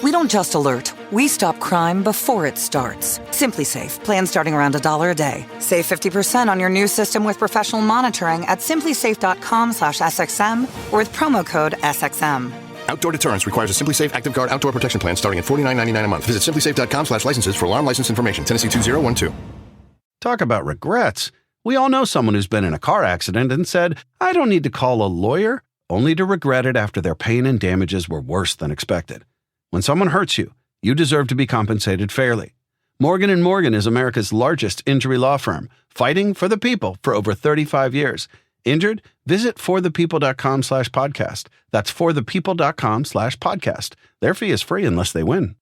We don't just alert, we stop crime before it starts. Simply Safe, plan starting around $1 a day. Save 50% on your new system with professional monitoring at simplysafe.com/SXM or with promo code SXM. Outdoor deterrence requires a Simply Safe Active Guard outdoor protection plan starting at $49.99 a month. Visit simplysafe.com/licenses for alarm license information. Tennessee 2012. Talk about regrets. We all know someone who's been in a car accident and said, I don't need to call a lawyer, only to regret it after their pain and damages were worse than expected. When someone hurts you, you deserve to be compensated fairly. Morgan & Morgan is America's largest injury law firm, fighting for the people for over 35 years. Injured? Visit forthepeople.com/podcast. That's forthepeople.com/podcast. Their fee is free unless they win.